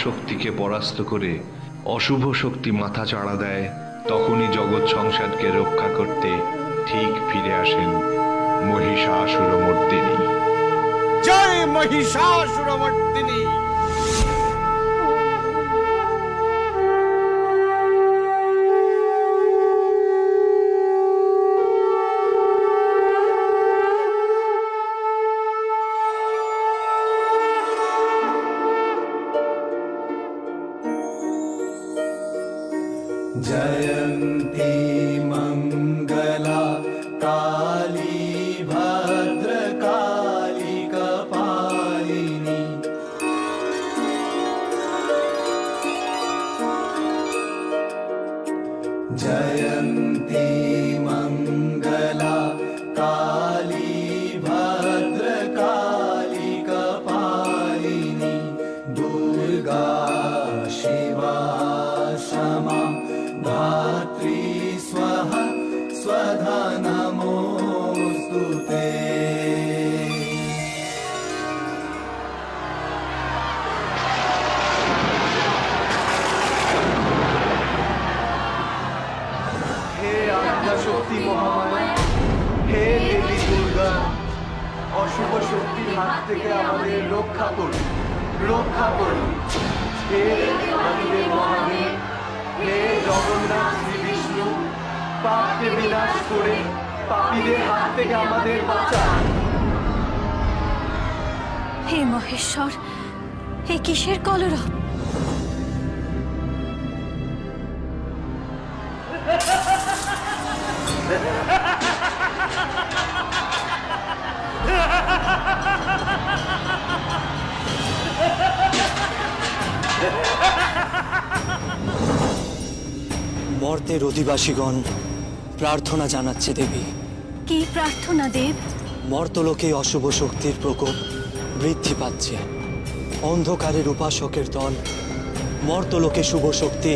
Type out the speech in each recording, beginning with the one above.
শক্তিকে পরাস্ত করে অশুভ শক্তি মাথা চাড়া দেয়, তখনই জগৎ সংসারকে রক্ষা করতে ঠিক ফিরে আসেন মহিষাসুরমর্দিনী। জয় মহিষাসুরমর্দিনী। जयन्ती मंगला काली भद्रकाली कपालिनी। जयन्ती मंगला काली भद्रकाली कपालिनी। दुर्गा शिवा क्षमा धात्री स्वाहा स्वधा नमोस्तुते। हे आद्याशक्ति महामाया, हे देवी दुर्गा, অশুভ শক্তির হাত থেকে আমাদের রক্ষা করুন, রক্ষা করুন। হে আমাদের মহাদেব, হে জগন্নাথ শ্রী বিষ্ণু, পাপকে বিনাশ করে পাপীদের হাত থেকে আমাদের বাঁচান। হে মহেশ্বর, হে কিসের কলরব? মর্তের অধিবাসীগণ প্রার্থনা জানাচ্ছে দেবী। কি প্রার্থনা দেব? মর্তলোকে অশুভ শক্তির প্রকোপ বৃদ্ধি পাচ্ছে। অন্ধকারের উপাসকের দল মর্তলোকে শুভ শক্তি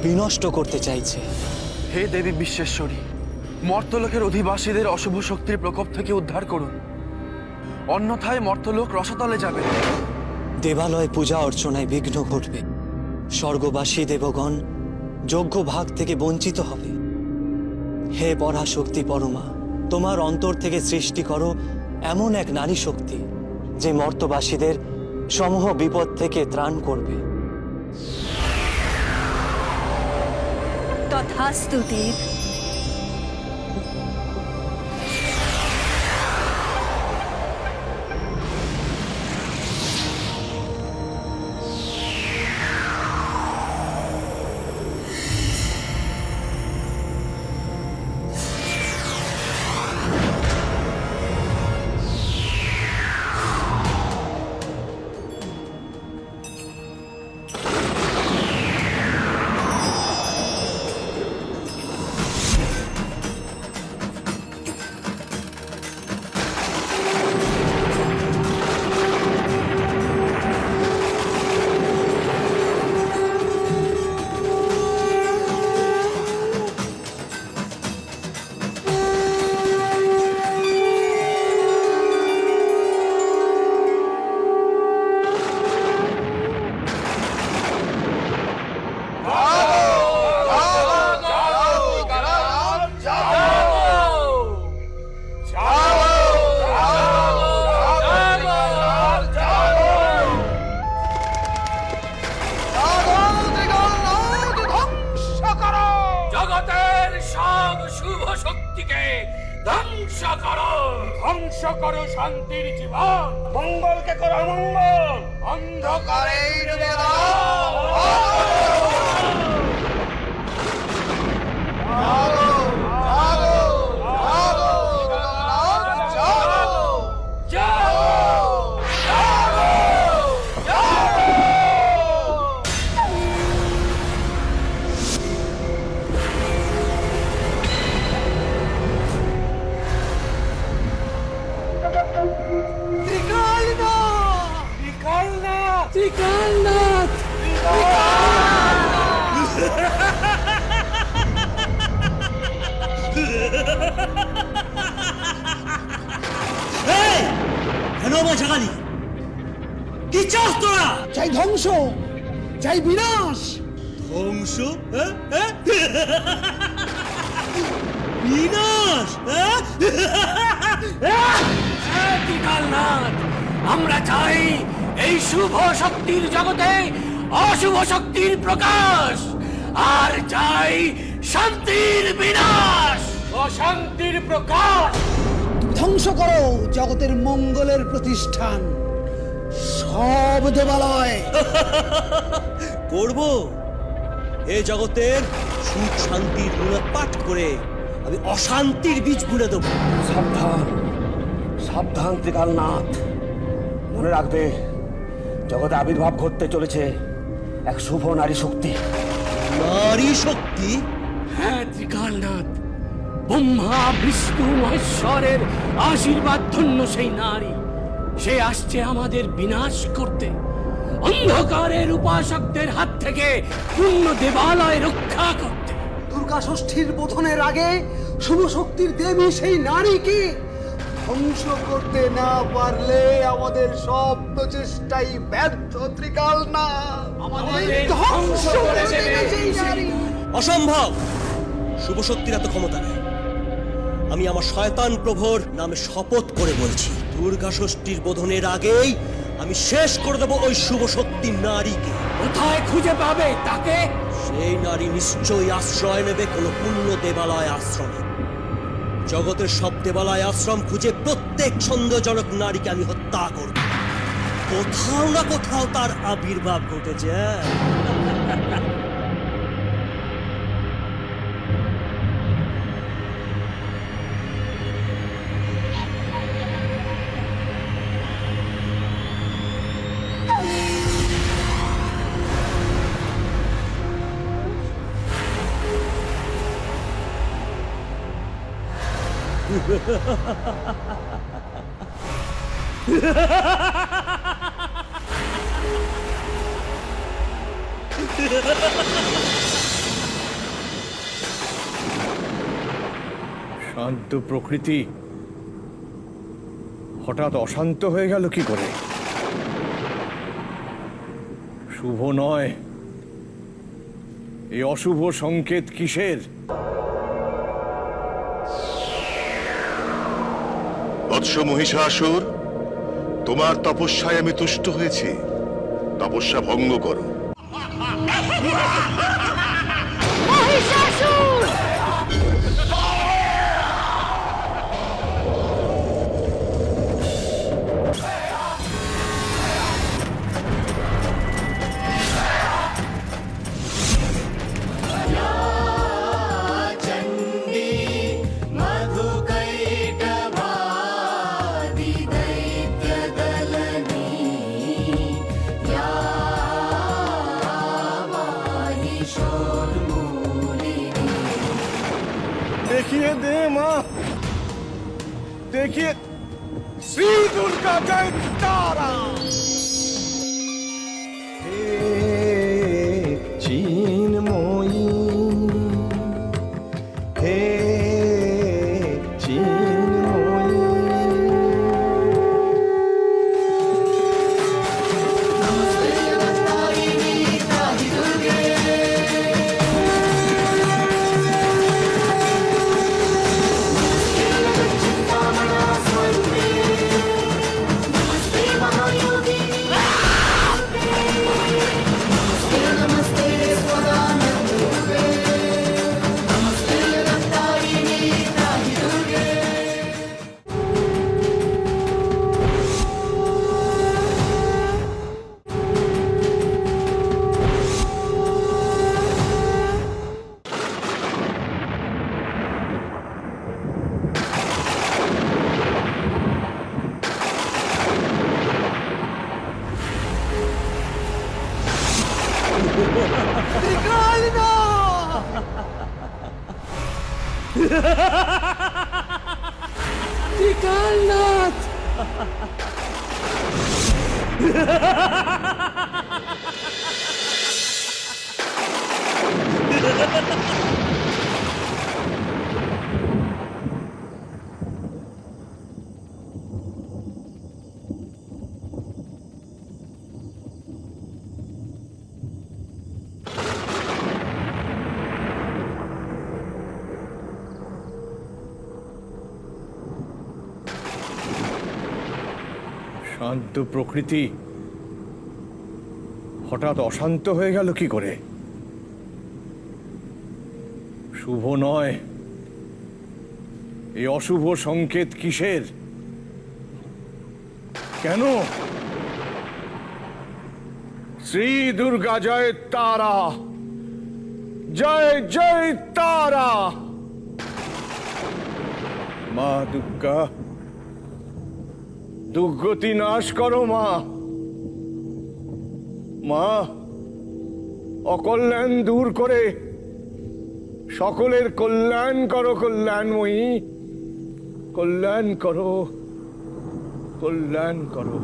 বিনষ্ট করতে চাইছে। হে দেবী বিশ্বেশ্বরী, মর্তলোকের অধিবাসীদের অশুভ শক্তির প্রকোপ থেকে উদ্ধার করুন, অন্যথায় মর্তলোক রসাতলে যাবে। দেবালয় পূজা অর্চনায় বিঘ্ন ঘটবে। স্বর্গবাসী দেবগণ যোগ্য ভাগ থেকে বঞ্চিত হবে। হে পরাশক্তি পরমা, তোমার অন্তর থেকে সৃষ্টি করো এমন এক নারী শক্তি যে মর্তবাসীদের সমূহ বিপদ থেকে ত্রাণ করবে। তথাস্তু দেব। ধ্বংস করো শান্তির জীবন, মঙ্গলকে করো মঙ্গল, অন্ধকারে ডুবে ত্রিকালনাথ! কেন বাঁচালি? কি চাস তোরা? চাই ধ্বংস, চাই বিনাশ, ধ্বংস, বিনাশ, ত্রিকালনাথ, আমরা চাই এই শুভ শক্তির জগতে অশুভ শক্তির প্রকাশ, আর চাই শান্তির বিনাশ, অশান্তির প্রকাশ। ধ্বংস করো জগতের মঙ্গলের প্রতিষ্ঠান, সব দেবালয়। করব এ জগতের সুখ শান্তির মূলোৎপাট করে আমি অশান্তির বীজ বুনে দেব। সাবধান, সাবধান ত্রিকালনাথ, মনে রাখবে জগতে আবির্ভাব ঘটতে চলেছে এক শুভ নারী শক্তি। নারী শক্তি? হ্যাঁ ত্রিকালনাথ, ব্রহ্মা বিষ্ণু মহেশ্বরের আশীর্বাদ ধন্য সেই নারী, সে আসছে আমাদের বিনাশ করতে, অন্ধকারের উপাসকদের হাত থেকে পূর্ণ দেবালয় রক্ষা করতে। দুর্গা ষষ্ঠীর বোধনের আগে শুভ শক্তির দেবী সেই নারীকে ধ্বংস করতে না পারলে আমাদের সব প্রচেষ্টাই ব্যর্থ। ত্রিকালনাথ, আমাদের ধ্বংস করে দেবে সেই নারী। অসম্ভব, শুভ শক্তির এত ক্ষমতা নেই। আমি আমার শয়তান প্রভুর নামে শপথ করে বলছি, দুর্গা ষষ্ঠীর বোধনের আগেই আমি শেষ করে দেব ওই শুভ শক্তির নারীকে। কোথায় খুঁজে পাবে তাকে? সেই নারী নিশ্চয়ই আশ্রয় নেবে কোনো পূর্ণ দেবালয় আশ্রমে। জগতের সব দেবালয় আশ্রম খুঁজে প্রত্যেক সন্দেহজনক নারীকে আমি হত্যা করব। কোথাও না কোথাও তার আবির্ভাব ঘটেছে। শান্ত প্রকৃতি হঠাৎ অশান্ত হয়ে গেল কি করে? শুভ নয়, এই অশুভ সংকেত কিসের? বৎস মহিষাসুর, তোমার তপস্যায় আমি তুষ্ট হয়েছি, তপস্যা ভঙ্গ করো। দেখিয়ে দে মা, দেখিয়ে। শ্রী দুর্গা জয় তারা। চিন্ময়ী, হে চিন্ময়ী, ত্রিকালনাথ, শান্ত প্রকৃতি হঠাৎ অশান্ত হয়ে গেল কি করে? শুভ নয়, এই অশুভ সংকেত কিসের? কেন? শ্রী দুর্গা জয় তারা, জয় জয় তারা। মা দুর্গা, দুর্গতি নাশ করো মা। মা, অকল্যাণ দূর করে সকলের কল্যাণ করো কল্যাণময়ী, কল্যাণ করো, কল্যাণ করো।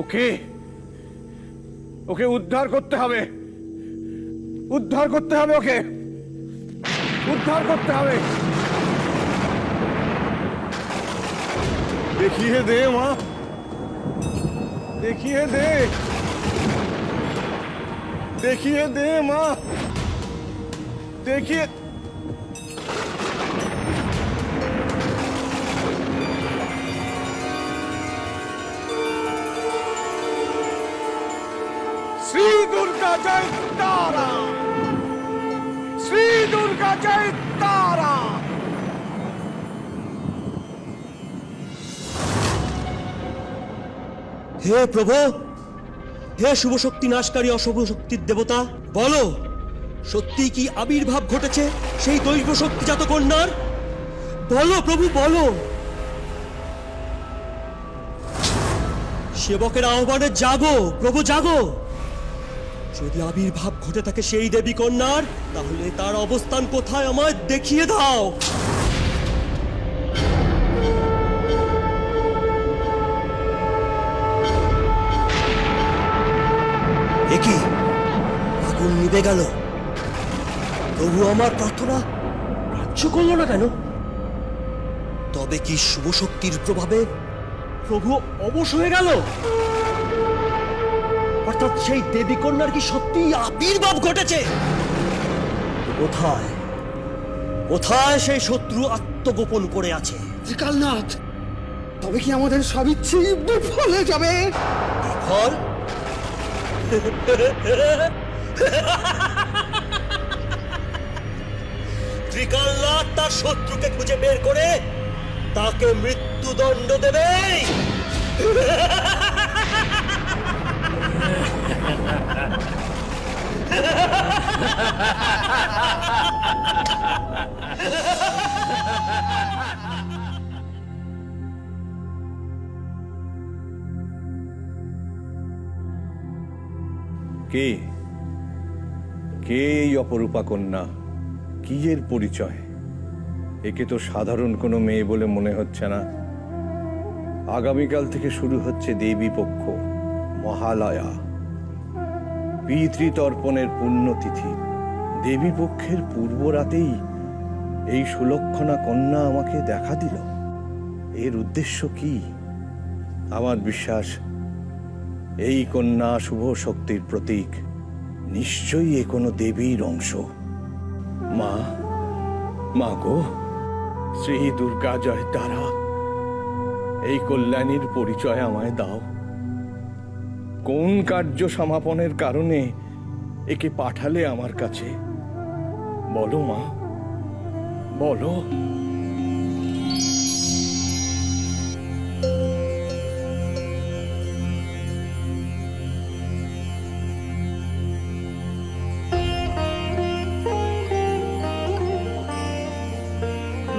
ওকে ওকে উদ্ধার করতে হবে, উদ্ধার করতে হবে, ওকে উদ্ধার করতে হবে। দেখিয়ে দে মা, দেখিয়ে দে, দেখিয়ে দে মা, দেখিয়ে। শ্রী দুর্গা জয় তারা, শ্রী দুর্গা জয় তারা। হে প্রভু, হে শুভ শক্তি নাশকারী অশুভ শক্তির দেবতা, বলো সত্যি কি আবির্ভাব ঘটেছে সেই দৈব শক্তিজাত কন্যার? বলো প্রভু, বলো। সেবকের আহ্বানে জাগো প্রভু, জাগো। যদি আবির্ভাব ঘটে থাকে সেই দেবী কন্যার, তাহলে তার অবস্থান কোথায় আমায় দেখিয়ে দাও। একই আগুন নিভে গেল, প্রভু আমার প্রার্থনা গ্রাহ্য করল না কেন? তবে কি শুভ শক্তির প্রভাবে প্রভু অবশ হয়ে গেল? অর্থাৎ সেই দেবী কন্যার কি সত্যি আবির্ভাব ঘটেছে? কোথায় কোথায় সেই শত্রু আত্মগোপন করে আছে? ত্রিকালনাথ, তবে কি আমাদের সব ইচ্ছেই বিফল হয়ে যাবে? বিফল? ত্রিকালনাথ তার শত্রুকে খুঁজে বের করে তাকে মৃত্যুদণ্ড দেবে। কে কে এই অপরূপা কন্যা? কি এর পরিচয়? একে তো সাধারণ কোনো মেয়ে বলে মনে হচ্ছে না। আগামীকাল থেকে শুরু হচ্ছে দেবী পক্ষ, মহালয়া, পিতৃতর্পণের পুণ্যতিথি। দেবী পক্ষের পূর্ব রাতেই এই সুলক্ষণা কন্যা আমাকে দেখা দিল। এর উদ্দেশ্য কি? আমার বিশ্বাস এই কন্যা শুভ শক্তির প্রতীক। নিশ্চয়ই এ কোনো দেবীর অংশ। মা, মা গো, শ্রী দুর্গা জয় তারা, এই কল্যাণীর পরিচয় আমায় দাও। কোন কার্য সমাপনের কারণে একে পাঠালে আমার কাছে? বলো মা, বলো।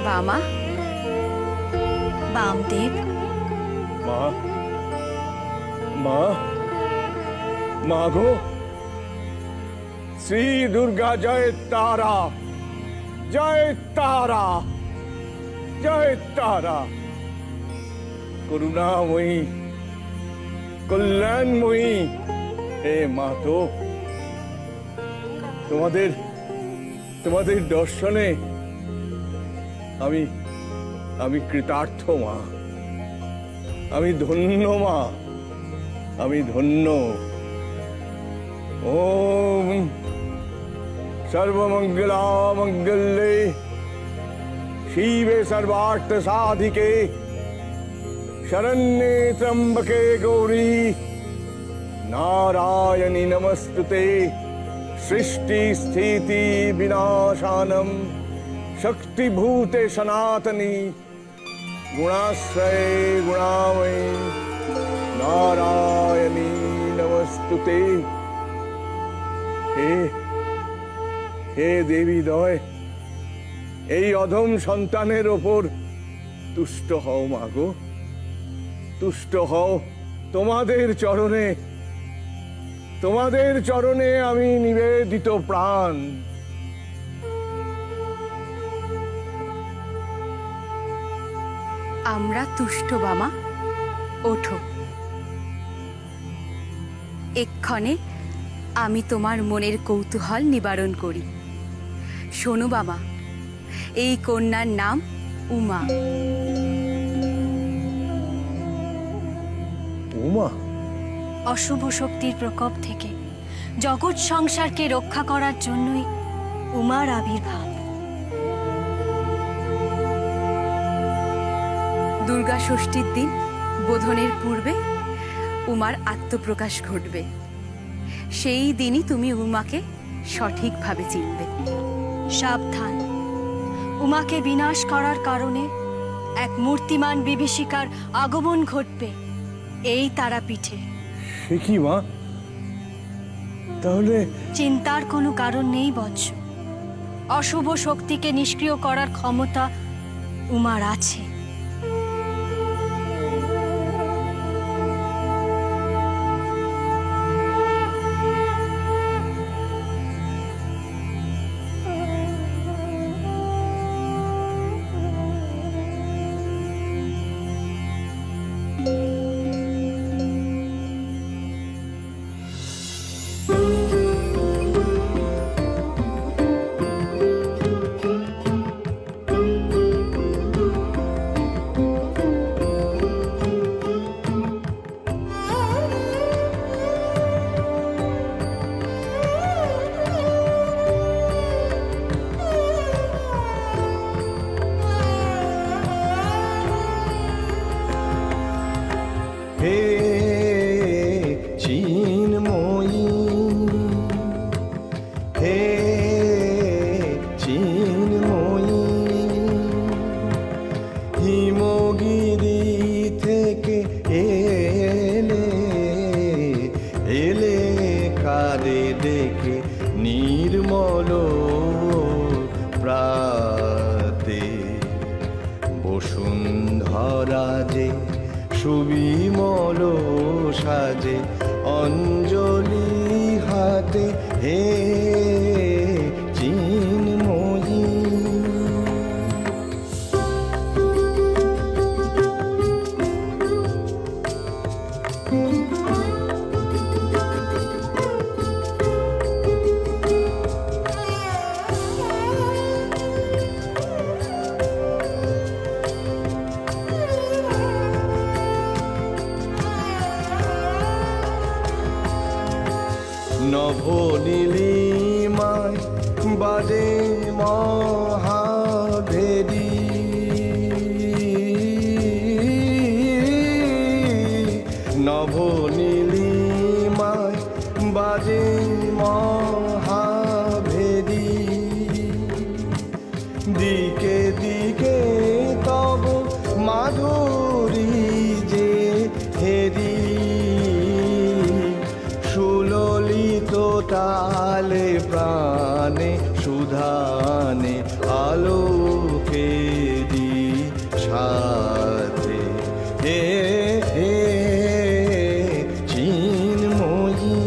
বামা, বামদেব, মা, মা, মা গো, শ্রী দুর্গা জয় তারা, জয় তারা, জয় তারা। করুণাময়ী, কল্যাণময়ী হে মা, তো তোমাদের দর্শনে আমি আমি কৃতার্থ মা, আমি ধন্য মা, আমি ধন্য। ওম সর্বমঙ্গলা মঙ্গলে শিবে সর্বার্থ সাধিকে শরণ্যে ত্র্যম্বকে গৌরী নারায়ণী নমস্তুতে। সৃষ্টি স্থিতি বিনাশানম শক্তিভূতে সনাতনী গুণাশ্রয়ে গুণাময়ী নারায়ণী নমস্তুতে। হে হে দেবী দয়, এই অধম সন্তানের ওপর তুষ্ট হও মাগো, তুষ্ট হও। তোমাদের চরণে, তোমাদের চরণে আমি নিবেদিত প্রাণ। আমরা তুষ্ট বামা, ওঠো। এক্ষণে আমি তোমার মনের কৌতূহল নিবারণ করি। শোনো বামা, এই কন্যার নাম উমা। উমা? অশুভ শক্তির প্রকোপ থেকে জগৎ সংসারকে রক্ষা করার জন্যই উমার আবির্ভাব। দুর্গা ষষ্ঠীর দিন বোধনের পূর্বে উমার আত্মপ্রকাশ ঘটবে। সেই দিনই তুমি উমাকে সঠিকভাবে চিনবে। সাবধান, উমাকে বিনাশ করার কারণে এক মূর্তিমান বিভীষিকার আগমন ঘটবে এই তারাপীঠে। সে কি মা? তাহলে চিন্তার কোনো কারণ নেই বৎস। অশুভ শক্তিকে নিষ্ক্রিয় করার ক্ষমতা উমার আছে। হে চিন্ময়ী, হে চিন্ময়ী, হিমগিরি থেকে এলে এলে কারে ডেকে নির্মল প্রাতে বসুন্ধরা যে সুবিমল সাজে অঞ্জলি হাতে হে চিন্ময়ী। নভনীলিমায় বাজে মহাভেদী, নভনীলিমায় বাজে মহাভেদী, দিকে দিকে তব মাধুরী যে হেরি, সুললিত তালে প্রাণে সুধানে আলোকে দি সাথে হে হে চিন্ময়ী।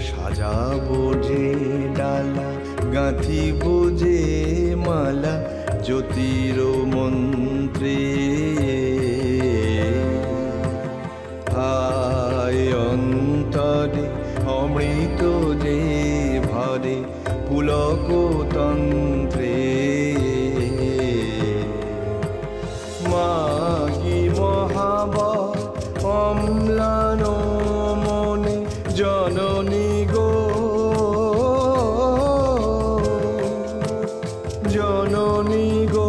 সাজাবো যে ডালা, গাঁথিব যে মালা, জ্যোতির মন্ত্রে হায় অন্তরে অমৃত যে ভরে পুলক তন্ত্রে মাগি মহাবল অম্লান মনে জননী গো জননী গো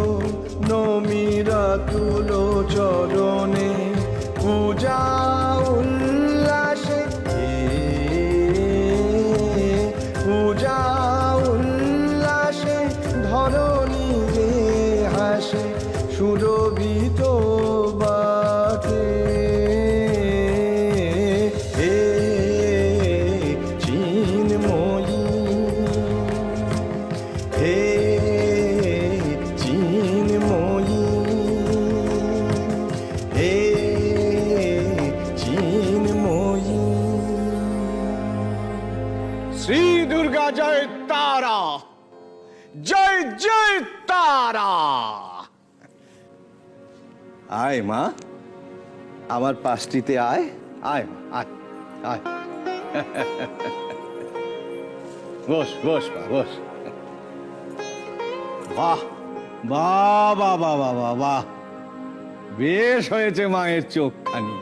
নমিরা তুলো চরণে পূজা উল্লাসে পূজা উল্লাসে ধরণী যে হাসে সুরভিত বাতে হে চিন্ময়ী হে চিন্ময়ী হে চিন্ময়ী শ্রী দুর্গা জয় তারা জয় জয় তারা। আয় মা, আমার পাশটিতে আয় আয় মা, আয় আয় বস বস মা বস। বাহ বাহ বাহ বাহ বাহ বাহ বাহ, বেশ হয়েছে মায়ের চোখখানি।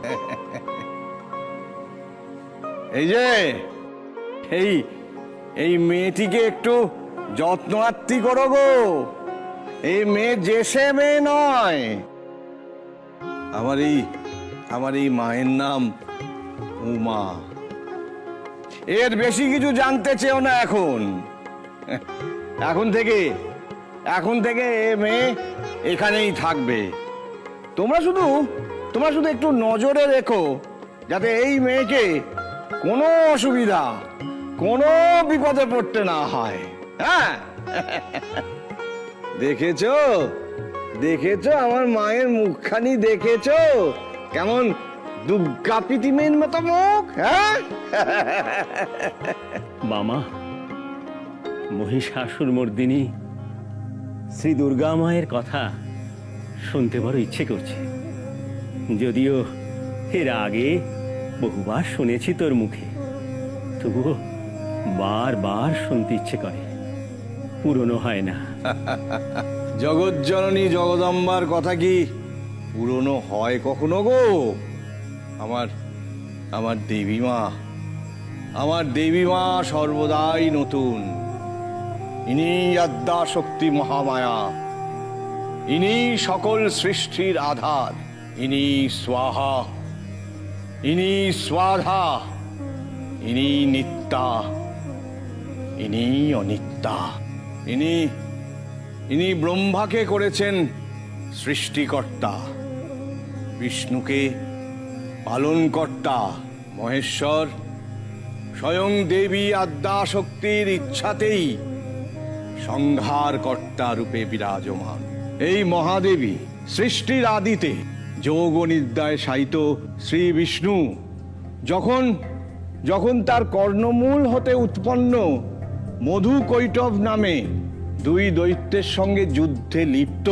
এই যে এই এই মেয়েটিকে একটু যত্ন আত্তি করো গো। এই মেয়ে যে সে মেয়ে নয়। আমার এই মায়ের নাম উমা। এর বেশি কিছু জানতে চেও না এখন। এখন থেকে এ মেয়ে এখানেই থাকবে। তোমরা শুধু একটু নজরে রেখো যাতে এই মেয়েকে কোনো অসুবিধা কোনো বিপদে পড়তে না হয়। হ্যাঁ দেখেছো আমার মায়ের মুখখানি দেখেছো কেমন দুর্গা প্রতিমের মতো মুখ। হ্যাঁ মামা, মহিষাসুর মর্দিনী শ্রী দুর্গা মায়ের কথা শুনতে বড় ইচ্ছে করছে। যদিও এর আগে বহুবার শুনেছি তোর মুখে, তবুও বারবার শুনতে ইচ্ছে করে, পুরনো হয় না। জগৎজননী জগদম্বার কথা কি পুরনো হয় কখনো গো? আমার দেবী মা সর্বদাই নতুন। ইনি আদ্যা শক্তি মহামায়া, ইনি সকল সৃষ্টির আধার। ইনি স্বাহা, ইনি স্বাধা, ইনি নিত্যা, ইনি অনিত্যা। ইনি ব্রহ্মাকে করেছেন সৃষ্টিকর্তা, বিষ্ণুকে পালনকর্তা, মহেশ্বর স্বয়ং দেবী আদ্যা শক্তির ইচ্ছাতেই সংহারকর্তা রূপে বিরাজমান। এই মহাদেবী সৃষ্টির আদিতে যোগ নিদ্রায় শায়িত শ্রী বিষ্ণু যখন তার কর্ণমূল হতে উৎপন্ন মধু কৈটভ নামে দুই দৈত্যের সঙ্গে যুদ্ধে লিপ্ত,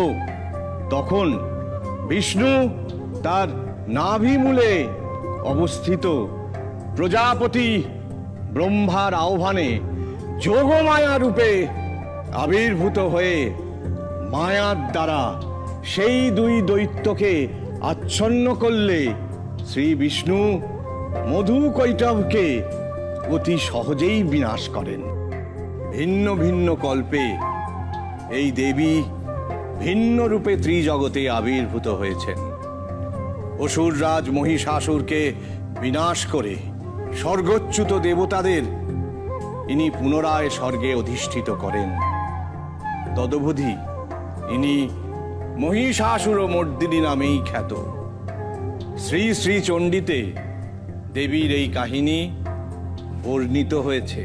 তখন বিষ্ণু তার নাভিমূলে অবস্থিত প্রজাপতি ব্রহ্মার আহ্বানে যোগমায়া রূপে আবির্ভূত হয়ে মায়ার দ্বারা সেই দুই দৈত্যকে আচ্ছন্ন করলে শ্রী বিষ্ণু মধু কৈটভকে অতি সহজেই বিনাশ করেন। ভিন্ন ভিন্ন কল্পে এই দেবী ভিন্ন রূপে ত্রিজগতে আবির্ভূত হয়েছেন। অসুররাজ মহিষাসুরকে বিনাশ করে স্বর্গচ্যুত দেবতাদের ইনি পুনরায় স্বর্গে অধিষ্ঠিত করেন। তদবধি ইনি মহিষাসুর মর্দিনী নামেই খ্যাত। শ্রী শ্রী চণ্ডীতে দেবীর এই কাহিনী বর্ণিত হয়েছে।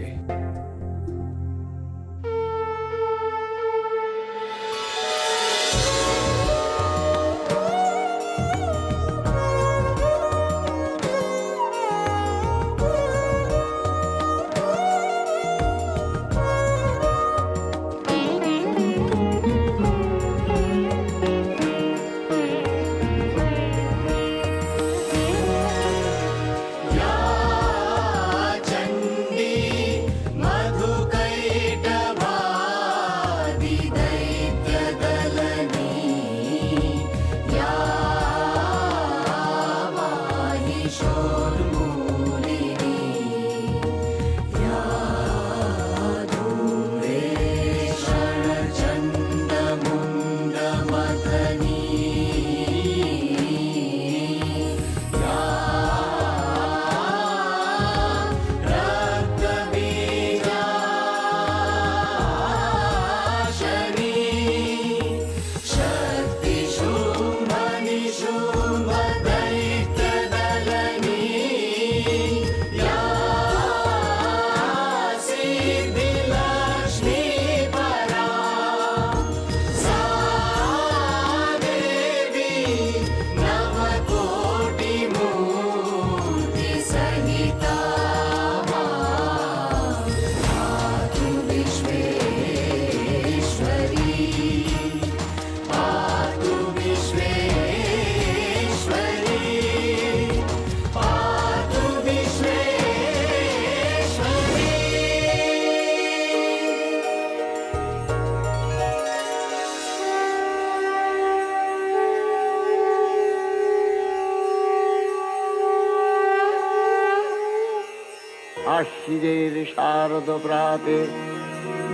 আশ্বিনের শারদ প্রাতে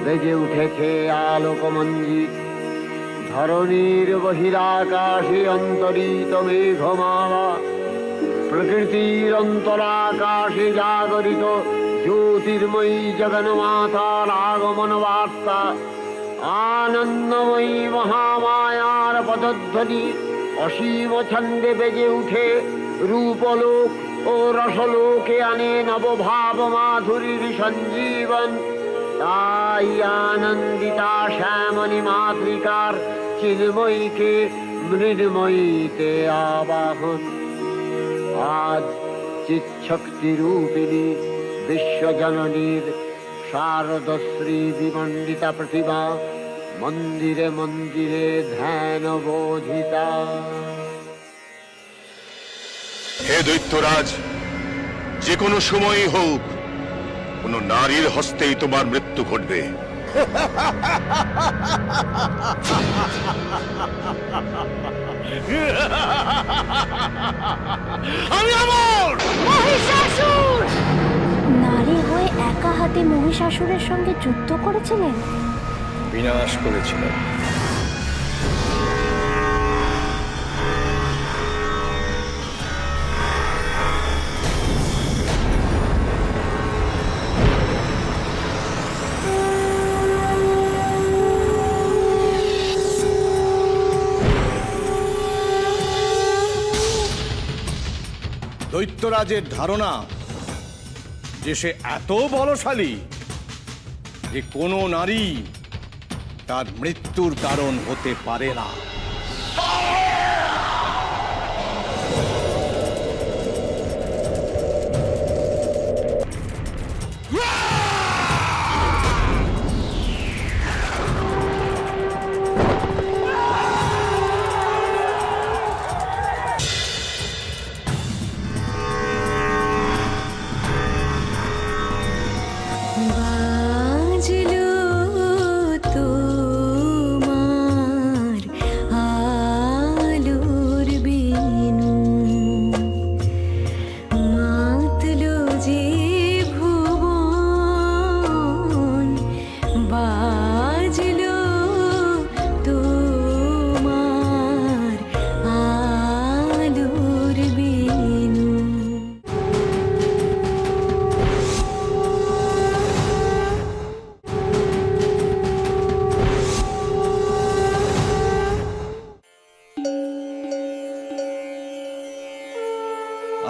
বেজে উঠেছে আলোকমঞ্জি। ধরণীর বহিরাকাশে অন্তরিত মেঘমালা, প্রকৃতির অন্তরাকাশে জাগরিত জ্যোতির্ময়ী জগন্মাতার আগমন বার্তা। আনন্দময়ী মহামায়ার পদধ্বনি অসীম ছন্দে বেজে উঠে রূপলোক ও রসলোকে আনে নবভাব মাধুরীর সঞ্জীবন। তাই আনন্দিতা শ্যামলী মাতৃকার চিন্ময়ীকে মৃন্ময়ীতে আবাহন। আজ চিৎশক্তি রূপিণী বিশ্বজননীর শারদশ্রী বিমণ্ডিতা প্রতিমা মন্দিরে মন্দিরে ধ্যান বোধিতা। হে দৈত্যরাজ, যে কোনো সময়ই হোক কোন নারীর হস্তেই তোমার মৃত্যু ঘটবে। নারী হয়ে একা হাতে মহিষাসুরের সঙ্গে যুদ্ধ করেছিলেন। বিনাশ করেছিলেন। দৈত্যরাজের ধারণা যে সে এত বলশালী যে কোনো নারী তার মৃত্যুর কারণ হতে পারে না।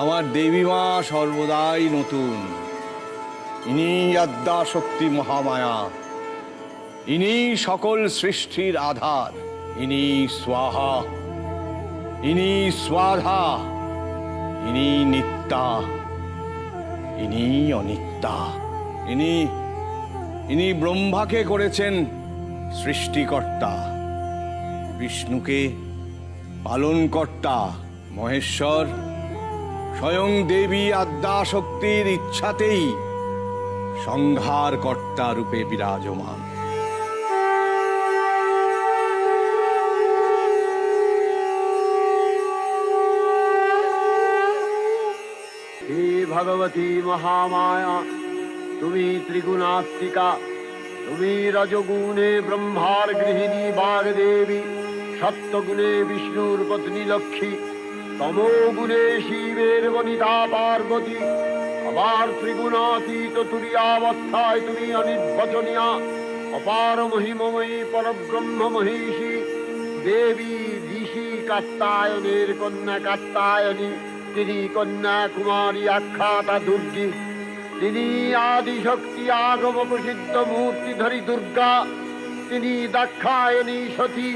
আমার দেবী মা সর্বদাই নতুন। ইনি আদ্যা শক্তি মহামায়া, ইনি সকল সৃষ্টির আধার। ইনি স্বাহা, ইনি স্বাধা, ইনি নিত্যা, ইনি অনিত্যা। ইনি ব্রহ্মাকে করেছেন সৃষ্টিকর্তা, বিষ্ণুকে পালনকর্তা, মহেশ্বর স্বয়ং দেবী আদ্যা শক্তির ইচ্ছাতেই সংহার কর্তা রূপে বিরাজমান। হে ভগবতী মহামায়া, তুমি ত্রিগুণাত্মিকা। তুমি রজগুণে ব্রহ্মার গৃহিণী বাগদেবী, সত্যগুণে বিষ্ণুর পত্নী লক্ষ্মী, তমোগুণে শিবের বনিতা পার্বতী। আবার ত্রিগুণাতীত তুরীয়াবস্থায় তুমি অনির্বচনীয়া, অপার মহিমময়ী পরব্রহ্ম মহিষী দেবী। ঋষি কাত্তায়নের কন্যা কাত্তায়নী, তিনি কন্যা কুমারী আখ্যাতা দুর্গী। তিনি আদিশক্তি আগম প্রসিদ্ধ মূর্তিধরী দুর্গা। তিনি দাক্ষায়ণী সতী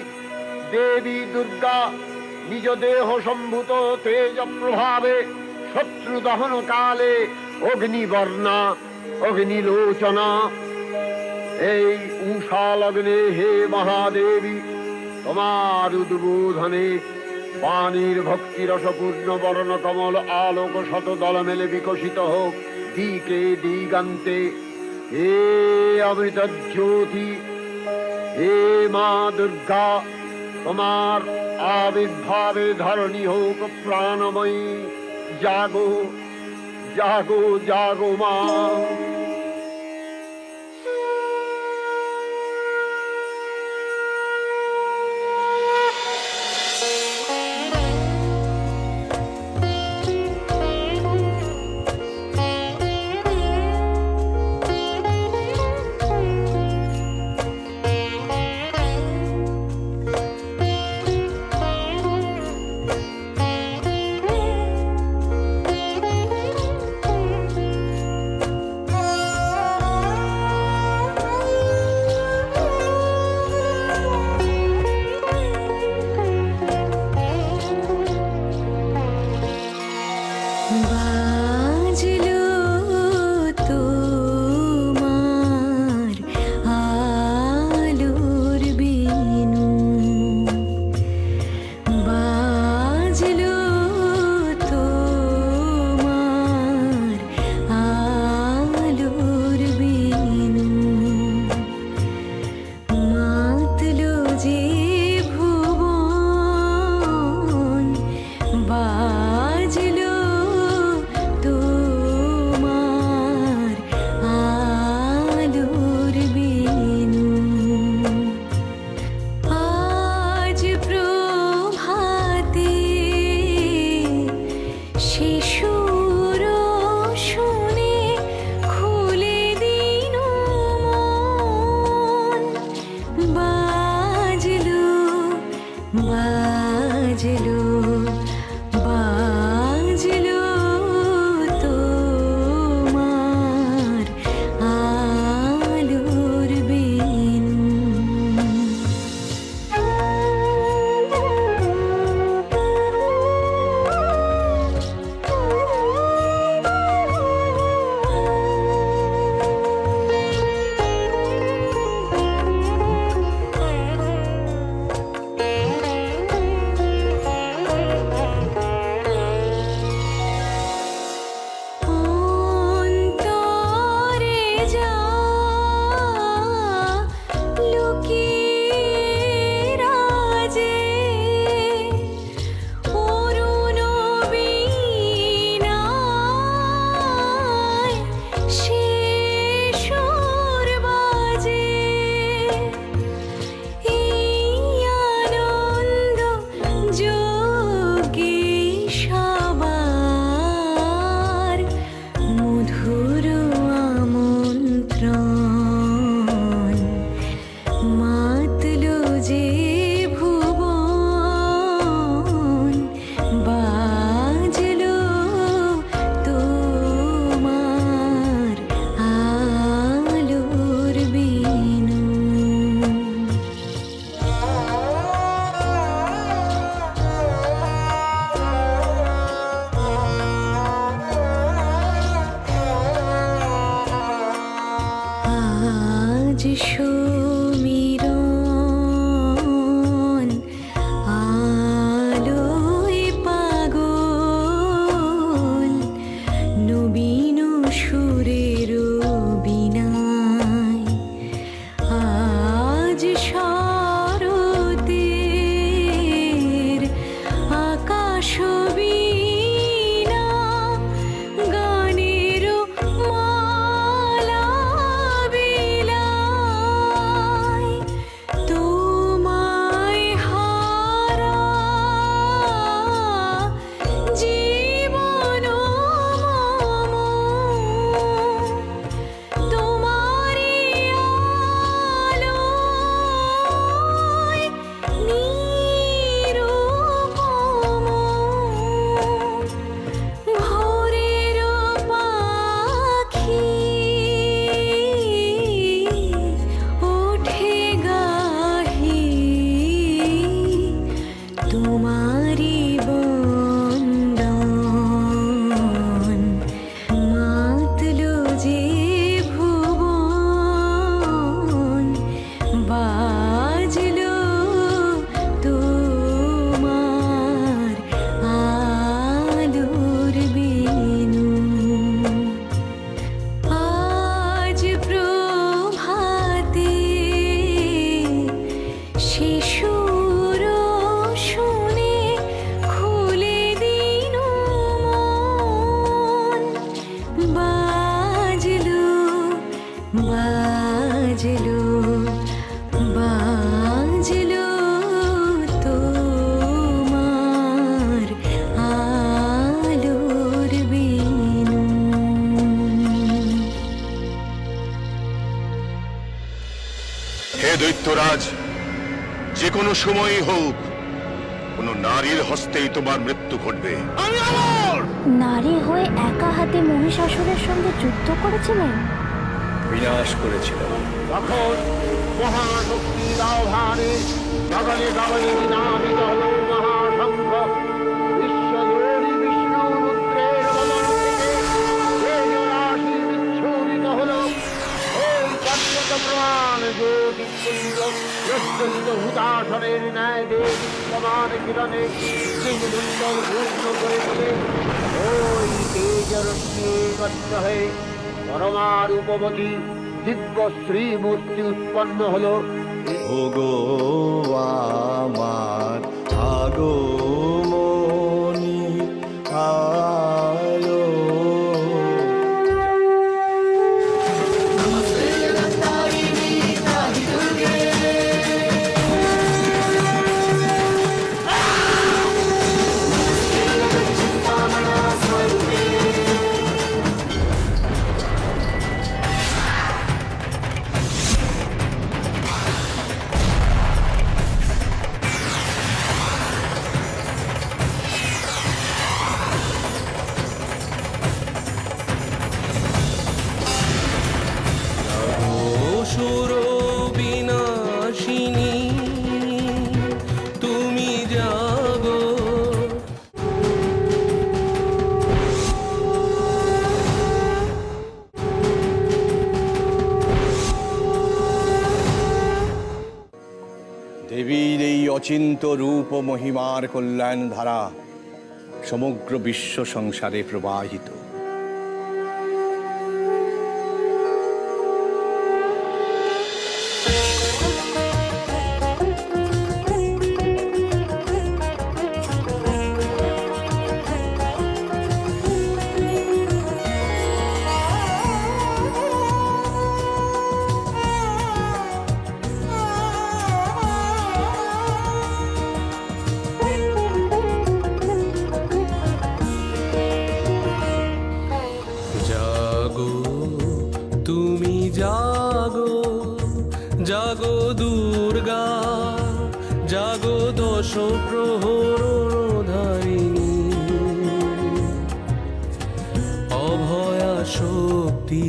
দেবী দুর্গা। নিজ দেহ সম্ভূত তেজ প্রভাবে শত্রু দহন কালে অগ্নিবর্ণা অগ্নিলোচনা। এই উষা লগ্নে হে মহাদেবী, তোমার উদ্বোধনে বাণীর ভক্তি রসপূর্ণ বরণ কমল আলোক শত দল মেলে বিকশিত হোক দিকে দিগান্তে। হে অমৃত জ্যোতি, হে মা দুর্গা, তোমার আবির্ভাবে ধরণী হোক প্রাণময়ী। জাগো জাগো জাগো মা। বাজলো তোমার আলোর বিনু, বাজলো তোমার আলোর বিনু, মাতলো যে ভুবন, বাজলো তোমার আলোর বিনু। আজ প্রভাতে শিশুর শুনে খুলে দিন মন, বাজলো বাজলো বাজলো তোমার আলোর বিনু। অন্তরে যা লুকিয়ে রাজে, অরুণ বীণায় সে সুর বাজে, এই আনন্দ যোগে সবার মধুর আমন্ত্রণ, মাতলো যে ভুবন, বাজলো তোমার আলোর বিনু। আজ সমীরণ আলোয় পাগল, নবীন সুরের বীণায়, আজ শরতের আকাশ বীণা গানের মালা বিলায়। বাজলো তোমার আলোর বেনু। হে দৈত্যরাজ, যে কোনো সময়ই হোক কোনো নারীর হস্তেই তোমার মৃত্যু ঘটবে। নারী হয়ে একা হাতে মহিষাসুরের সঙ্গে যুদ্ধ করেছিলেন। বিনাশ করেছিলাম। তখন মহাশক্তির আহ্বানে গগনে গগনে নামিত হল মহাশঙ্খ। বিশ্বজোড়ী বিষ্ণু রুদ্রের বদন থেকে তেজরাশি বিচ্ছুরিত হল। এই পর্যন্ত প্রাণ জ্যোতিপুঞ্জ প্রজ্বলিত হুতাসনের ন্যায় দেবী সমান কিরণে শ্রীমুণ্ডল পূর্ণ করে দিয়ে ওই তেজরশ্মি গচ্ছ হয়ে পরমার উপমতি দিব্য শ্রীমূর্তি উৎপন্ন হলো। ওগো আমার আগমনী আলো। অসুর বিনাশিনী তুমি জাগো। দেবীর এই অচিন্ত রূপ ও মহিমার কল্যাণ ধারা সমগ্র বিশ্ব সংসারে প্রবাহিত। জাগো তুমি জাগো, জাগো দুর্গা, জাগো দশ প্রহরধারিণী। অভয়া শক্তি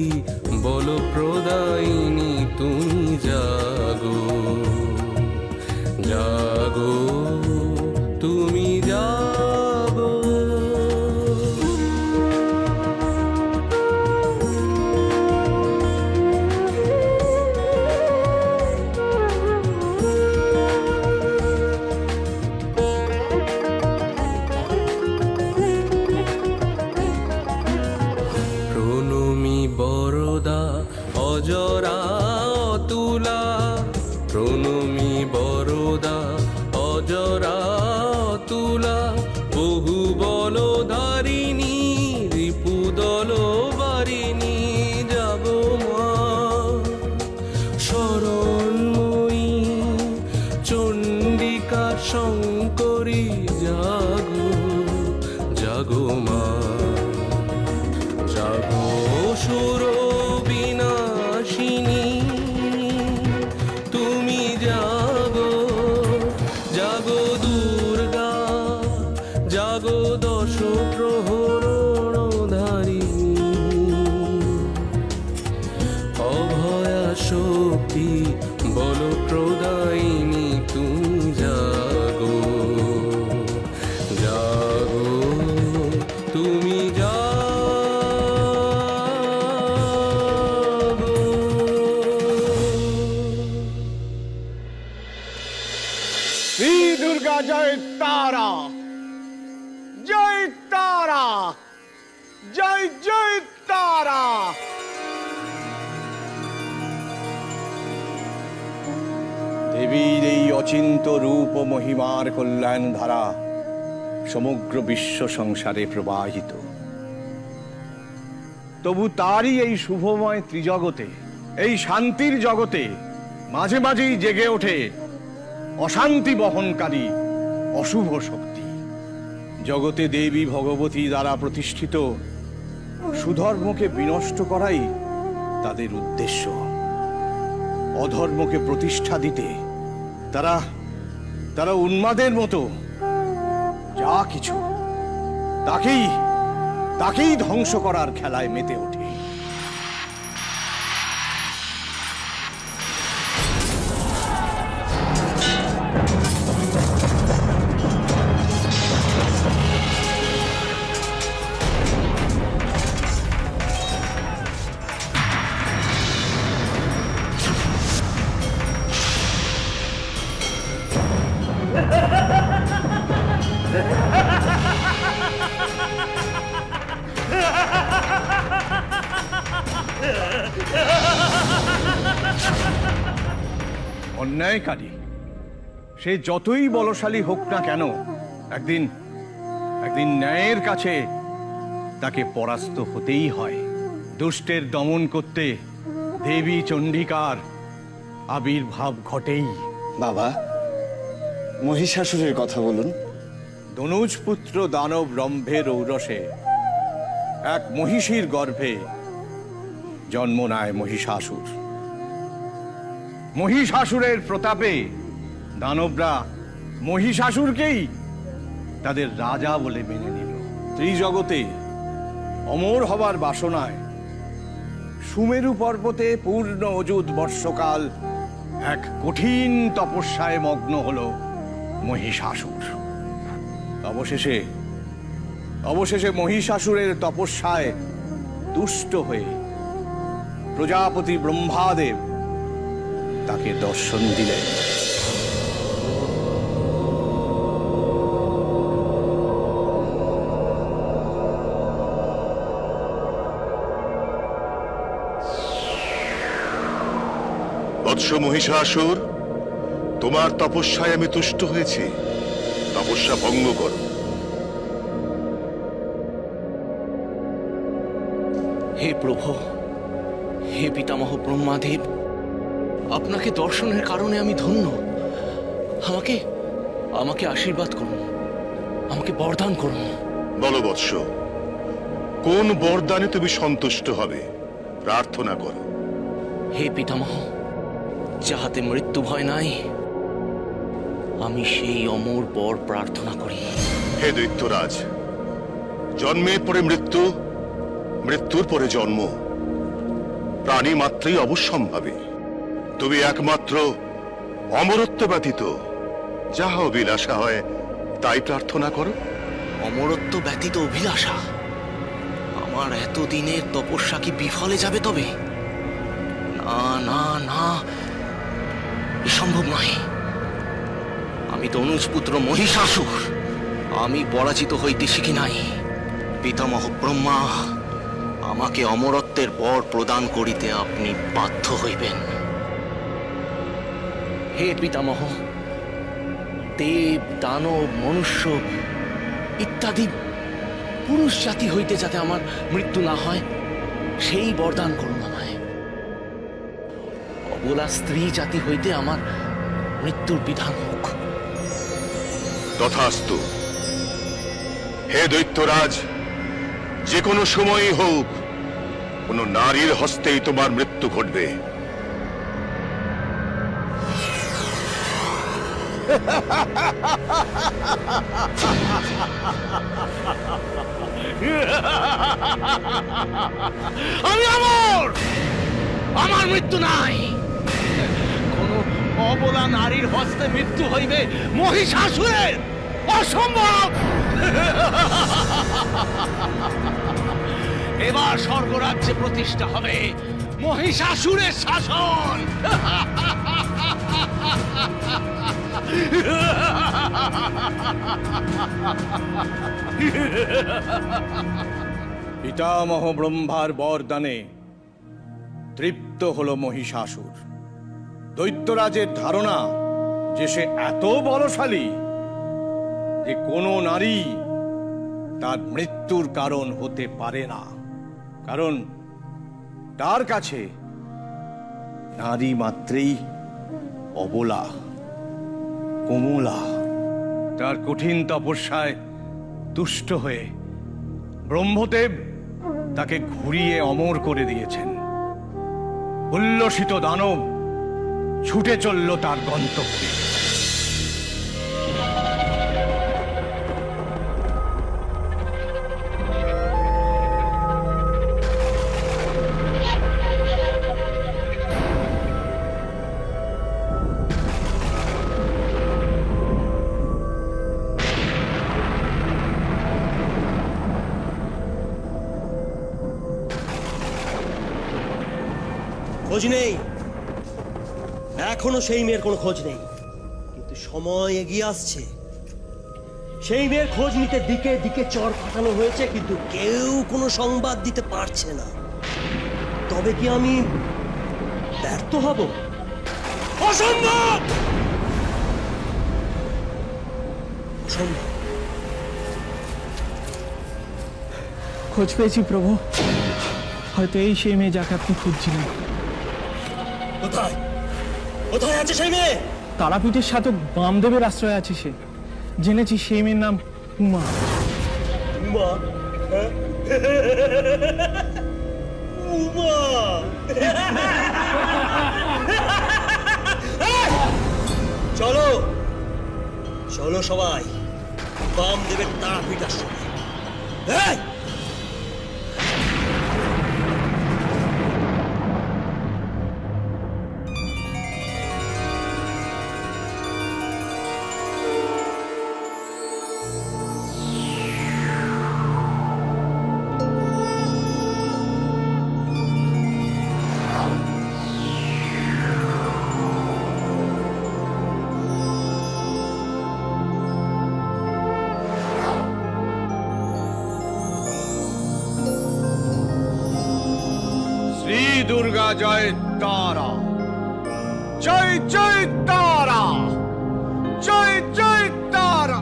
বল প্রদায়িনী তুমি জাগো, জাগো তুমি জাগো। প্রণমি বরদা অজরা অতুলা, প্রণমি বরদা অজরা অতুলা। বহু বলধারিণী রিপুদল বারিণী যাবো মা শরণময়ী চণ্ডিকা শঙ্করী জাগো, জাগো মা জাগো। অসুর বিনাশিনী তুমি জাগো, জাগো দুর্গা, জাগো দশ প্রহরধারিণী। অভয়া শক্তি বল প্রদায়িনী তুমি জাগো, জাগো তুমি জাগো। শ্রী দুর্গা জয় তারা, জয় তারা, জয় জয় তারা। দেবীর এই অচিন্ত রূপ ও মহিমার কল্যাণ ধারা সমগ্র বিশ্ব সংসারে প্রবাহিত। তবু তারই এই শুভময় ত্রিজগতে, এই শান্তির জগতে মাঝে মাঝেই জেগে ওঠে অশান্তি বহনকারী অশুভ শক্তি। জগতে দেবী ভগবতী দ্বারা প্রতিষ্ঠিত সুধর্মকে বিনষ্ট করাই তাদের উদ্দেশ্য। অধর্মকে প্রতিষ্ঠা দিতে তারা তারা উন্মাদের মতো যা কিছু তাকেই ধ্বংস করার খেলায় মেতে ওঠে। অন্যায়কারী সে যতই বলশালী হোক না কেন, একদিন ন্যায়ের কাছে তাকে পরাস্ত হতেই হয়। দুষ্টের দমন করতে দেবী চণ্ডিকার আবির্ভাব ঘটেই। বাবা, মহিষাসুরের কথা বলুন। দনুজ পুত্র দানব রম্ভের ঔরসে এক মহিষীর গর্ভে জন্ম নেয় মহিষাসুর। মহিষাসুরের প্রতাপে দানবরা মহিষাসুরকেই তাদের রাজা বলে মেনে নিল। ত্রিজগতে অমর হবার বাসনায় সুমেরু পর্বতে পূর্ণ অযুত বর্ষকাল এক কঠিন তপস্যায় মগ্ন হল মহিষাসুর। অবশেষে মহিষাসুরের তপস্যায় তুষ্ট হয়ে প্রজাপতি ব্রহ্মাদেব তাকে দর্শন দিলেন। বৎস মহিষাসুর, তোমার তপস্যায় আমি তুষ্ট হয়েছি, তপস্যা ভঙ্গ করো। হে প্রভু, হে পিতামহ ব্রহ্মাদেব, আপনাকে দর্শনের কারণে আমি ধন্য। আমাকে আশীর্বাদ করুন, আমাকে বরদান করুন। বলো বৎস, কোন বরদানে তুমি সন্তুষ্ট হবে? প্রার্থনা করো। হে পিতামহ, যাহাতে মৃত্যু ভয় নাই, আমি সেই অমর বর প্রার্থনা করি। হে দৈত্যরাজ, জন্মের পরে মৃত্যু, মৃত্যুর পরে জন্ম প্রাণী মাত্রই অবশ্যম্ভাবী। তুমি একমাত্র অমরত্ব ব্যতীত যাহা অভিলাষা হয় তাই প্রার্থনা করো। অমরত্ব ব্যতীত অভিলাষা? আমার এতদিনের তপস্যা কি বিফলে যাবে তবে? না না না, এ সম্ভব নয়। আমি দনুজ পুত্র মহিষাসুর, আমি পরাজিত হইতে শিখি নাই। পিতামহ ব্রহ্মা, আমাকে অমরত্বের বর প্রদান করিতে আপনি বাধ্য হইবেন। হে পিতামহ, দেব দানব মনুষ্য ইত্যাদি পুরুষ জাতি হইতে যাতে আমার মৃত্যু না হয় সেই বরদান করুন আমায়। অবলা স্ত্রী জাতি হইতে আমার মৃত্যুর বিধান হোক। তথাস্তু। হে দৈত্যরাজ, যে কোনো সময়ই হোক কোন নারীর হস্তেই তোমার মৃত্যু ঘটবে। আমি অমর, আমার মৃত্যু নাই। কোন অবলা নারীর হস্তে মৃত্যু হইবে মহিষাসুরের? অসম্ভব। এবার স্বর্গরাজ্যে প্রতিষ্ঠা হবে মহিষাসুরের শাসন। পিতামহ ব্রহ্মার বরদানে তৃপ্ত হল মহিষাসুর। দৈত্যরাজের ধারণা যে সে এত বলশালী যে কোনো নারী তার মৃত্যুর কারণ হতে পারে না, কারণ তার কাছে নারী মাত্রেই অবলা, কমলা তার কঠিন তপস্যায় তুষ্ট হয়ে ব্রহ্মদেব তাকে ঘুরিয়ে অমর করে দিয়েছেন। উল্লসিত দানব ছুটে চলল তার গন্তব্যে। খোঁজ নেই, এখনো সেই মেয়ের কোনো খোঁজ নেই। কিন্তু সময় এগিয়ে আসছে, সেই মেয়ের খোঁজ নিতে দিকে দিকে চর পাঠানো হয়েছে, কিন্তু কেউ কোনো সংবাদ দিতে পারছে না। তবে কি আমি ব্যর্থ হব? অসম্ভব! অসম্ভব। খোঁজ পেয়েছি প্রভু, হয়তো এই সেই মেয়ে যাকে আপনি খুঁজছিলেন। কোথায় কোথায় আছে সেই মেয়ে? তারাপীঠের সাথে বামদেবের আশ্রয় আছে সে। জেনেছি সেই মেয়ের নাম উমা। উমা? হ্যাঁ? উমা! চলো চলো সবাই বামদেবের তারাপীঠ আশ্রমে। এই! শ্রী দুর্গা জয় তারা, জয় জয় তারা, জয় জয় তারা।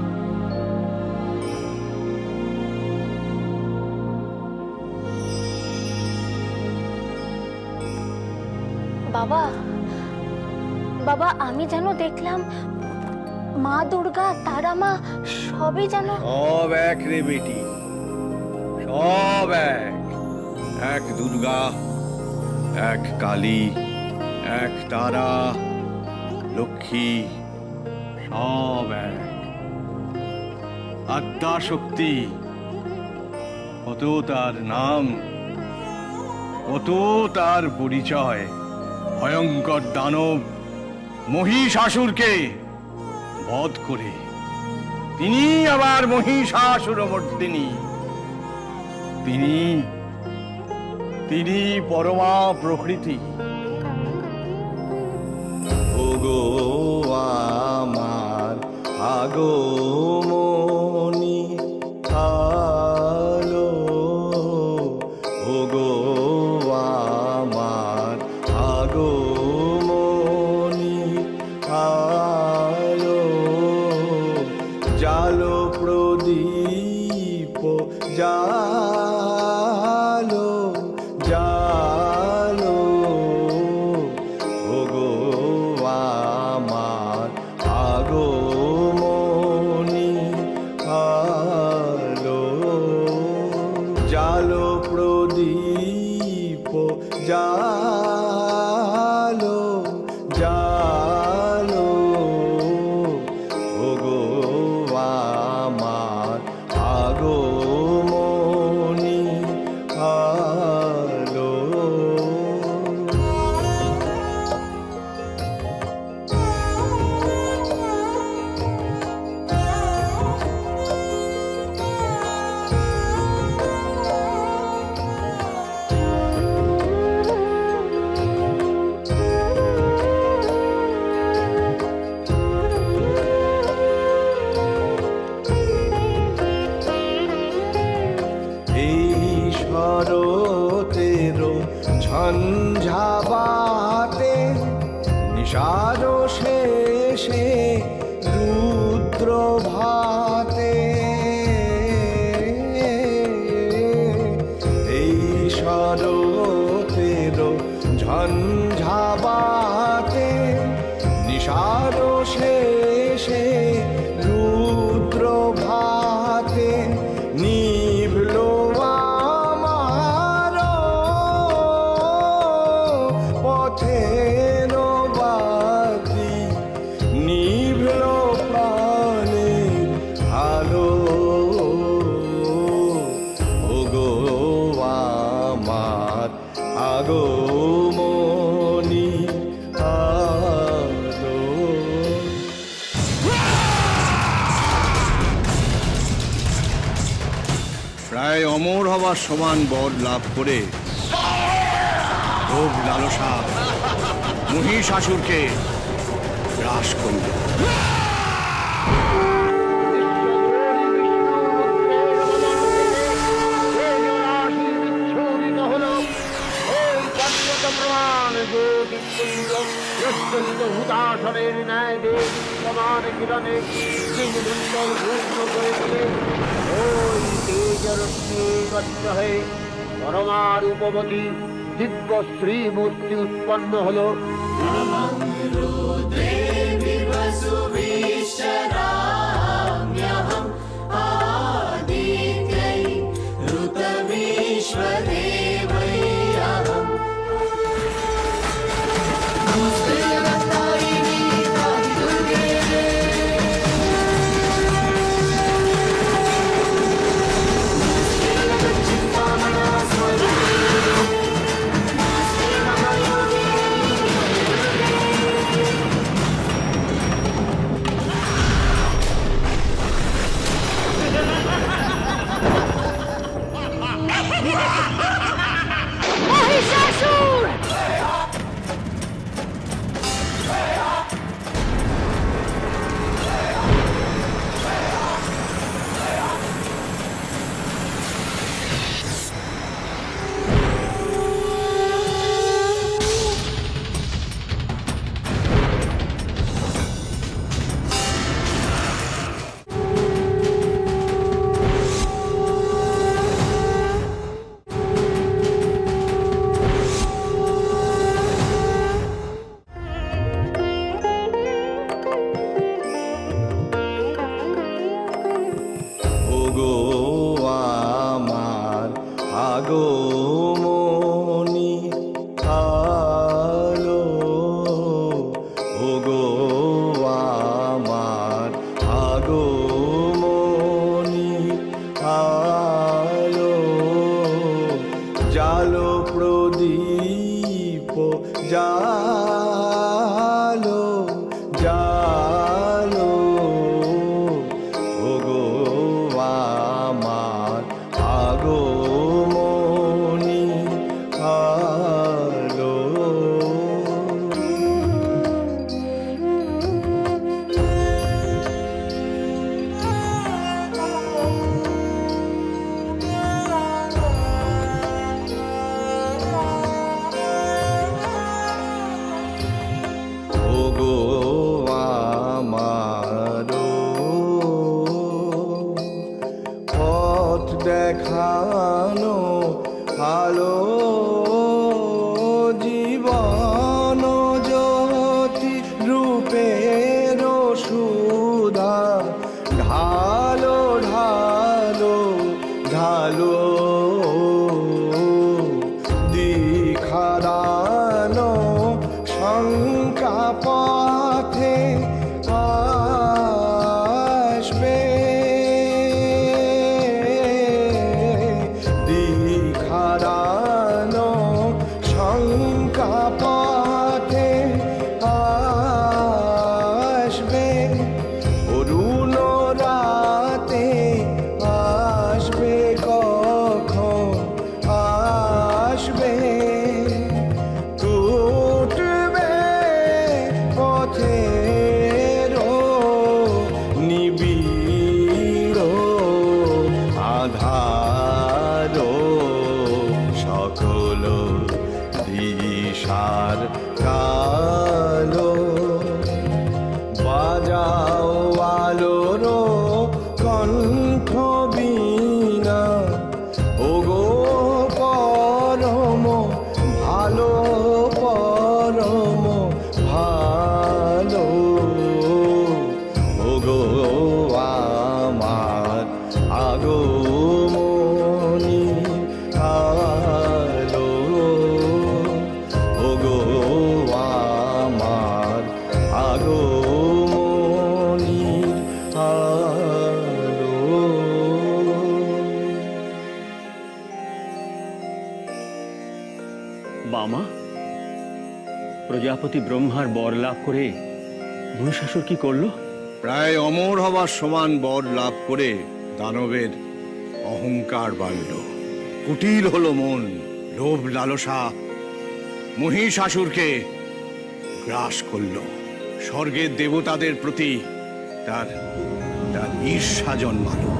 বাবা, বাবা, আমি যেন দেখলাম মা দুর্গা, তারা মা সবই যেন সব এক রে বেটি, সব এক। এক দুর্গা, এক কালী, এক তারা, লক্ষ্মী, সব এক। আদ্যা শক্তি, কত তার নাম, কত তার পরিচয়। ভয়ঙ্কর দানব মহিষাসুরকে বধ করে তিনি আবার মহিষাসুরমর্দিনী। তিনি পরমা প্রকৃতি। ওগো আমার আগমনী আলো, ওগো আমার আগমনী আলো, জালো প্রদীপ জালো, জালো, ওগো আমার আগমনী আলো, জালো প্রদীপ জালো, জালো, ওগো আমার আগমনী আলো। শরতেরো ঝঞ্ঝাবাতে নিশারো শেষে রুদ্র ভাতে, এই শরতেরো ঝঞ্ঝাবাতে সারশেষে রুদ্র ভাতে নিভল আমার পথের বাতি, নিভল প্রাণে আলো। ওগো আমার আগমনী আলো। প্রায় অমর হবার সমান বর লাভ করে খুব লালসা মহিষাসুরকে গ্রাস করল। পরমার উপবতী দিব্য শ্রীমূর্তি উৎপন্ন হলো। ওগো আমার আগমনী আলো। ওগো আমার আগমনী আলো। জালো প্রদীপ জালো জালো। ওগো আমার আগমনী আলো। ওগো আমার পথ দেখানো আলো। জীবন জ্যোতি রূপের সুধা ঢালো ঢালো ঢালো। দিখারানো শঙ্কা পথে আসবে। দিখারানো শঙ্কা পথে আসবে। অরু জাগো মনির আলো। বামা, প্রজাপতি ব্রহ্মার বর লাভ করে মহিষাসুর কি করলো? প্রায় অমর হবার সমান বর লাভ করে দানবের অহংকার বাড়ল, কুটিল হলো মন, লোভ লালসা মহিষাসুরকে গ্রাস করল। স্বর্গের দেবতাদের প্রতি তার তার ঈর্ষা জন্মালো।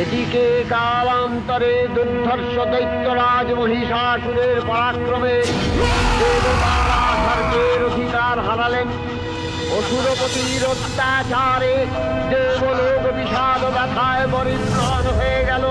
এদিকে কালান্তরে দুর্ধর্ষ দৈত্যরাজ মহিষাসুরের পরাক্রমে দেবতারা স্বর্গের অধিকার হারালেন। অসুরপতির অত্যাচারে দেবলোক বিষাদ ব্যথায় পরিণত হয়ে গেল।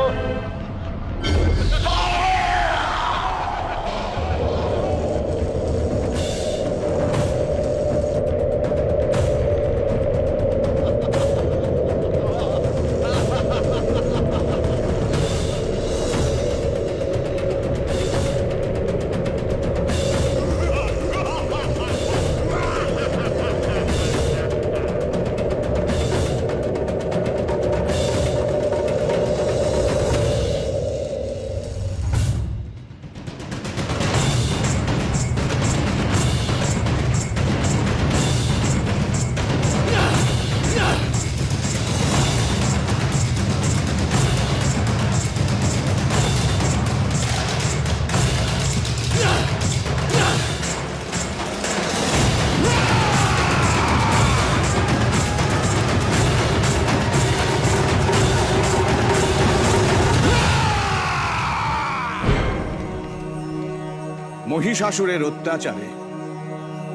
মহিষাসুরের অত্যাচারে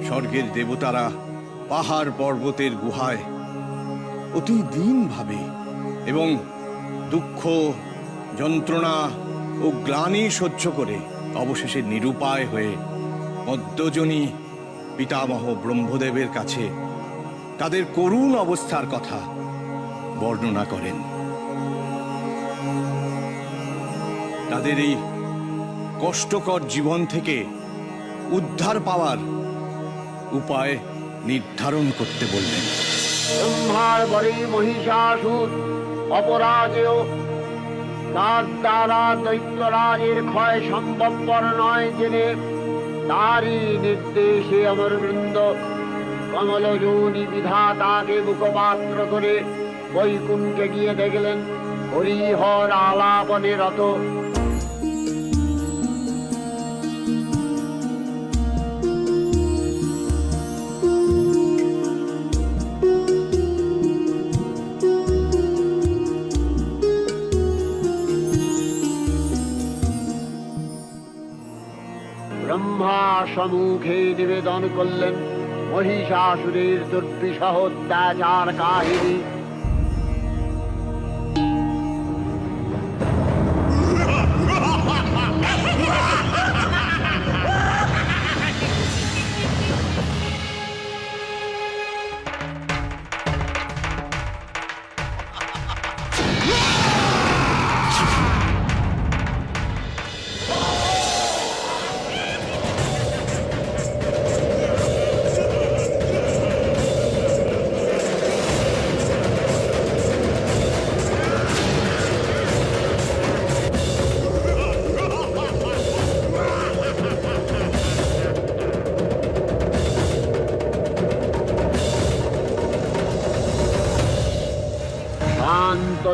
স্বর্গের দেবতারা পাহাড় পর্বতের গুহায় অতি দীনভাবে এবং দুঃখ যন্ত্রণা ও গ্লানি সহ্য করে অবশেষে নিরুপায় হয়ে মদ্যজনী পিতামহ ব্রহ্মদেবের কাছে তাদের করুণ অবস্থার কথা বর্ণনা করেন। তাদের এই কষ্টকর জীবন থেকে উদ্ধার পাওয়ার উপায় নির্ধারণ করতে বললেন। ব্রহ্মার বরে মহিষাসুর অপরাজেয়, তার দ্বারা দৈত্যরাজের ক্ষয় সম্ভবপর নয় জেনে তারই নির্দেশে অমরবৃন্দ কমলযোনি বিধাতাকে মুখপাত্র করে বৈকুণ্ঠে গিয়ে দেখলেন হরিহর আলাপনে রত। ব্রহ্মা সম্মুখে নিবেদন করলেন মহিষাসুরের দুর্বিষহ অত্যাচার কাহিনী।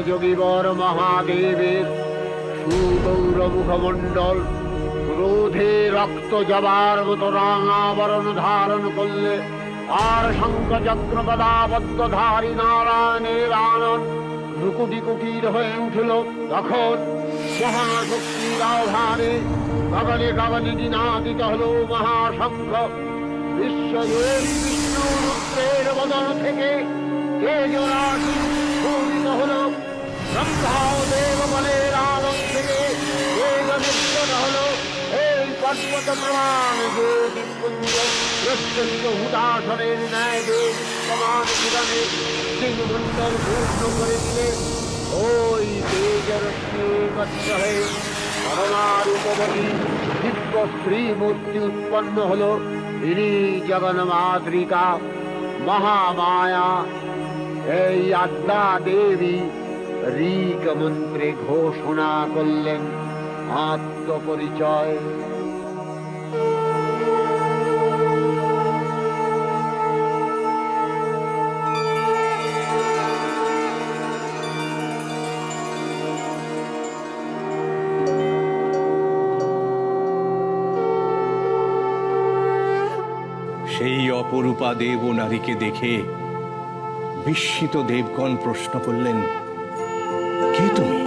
যোগীবর মহাদেবের সুগৌর মুখমণ্ডল ক্রোধে রক্ত জবার মতো রাঙাবরণ ধারণ করলে আর শঙ্খ চক্র গদাবদ্ধ ধারী নারায়ণের আনন্দ ভ্রুকুটি কুটির হয়ে উঠল। তখন মহাশক্তির আহ্বানে গগনে গগনে দিনাদিত হল মহাশঙ্খ। বিশ্বজুড়ে বিষ্ণু রুদ্রের বদন থেকে তেজরাশি স্ফুরিত হল। ব্রহ্মা দেব বলের আলোক থেকে তেজ নির্গত হল। এই পর্বত প্রমাণ জ্যোতিপুঞ্জ প্রত্যন্ত হুদাসনের ন্যায় দেব সমান জীবনে সিংহমণ্ডল পূর্ণ করে দিলে ওই তেজরশ্মি হয়ে পরমারূপবতী দিব্য স্ত্রী মূর্তি উৎপন্ন হলো। ইনি জগন্মাতৃকা মহামায়া। এই আদ্যা দেবী ঋক মন্ত্রে ঘোষণা করলেন আত্মপরিচয়। সেই অপরূপা দেব ও নারীকে দেখে বিস্মিত দেবগণ প্রশ্ন করলেন, কে তুমি?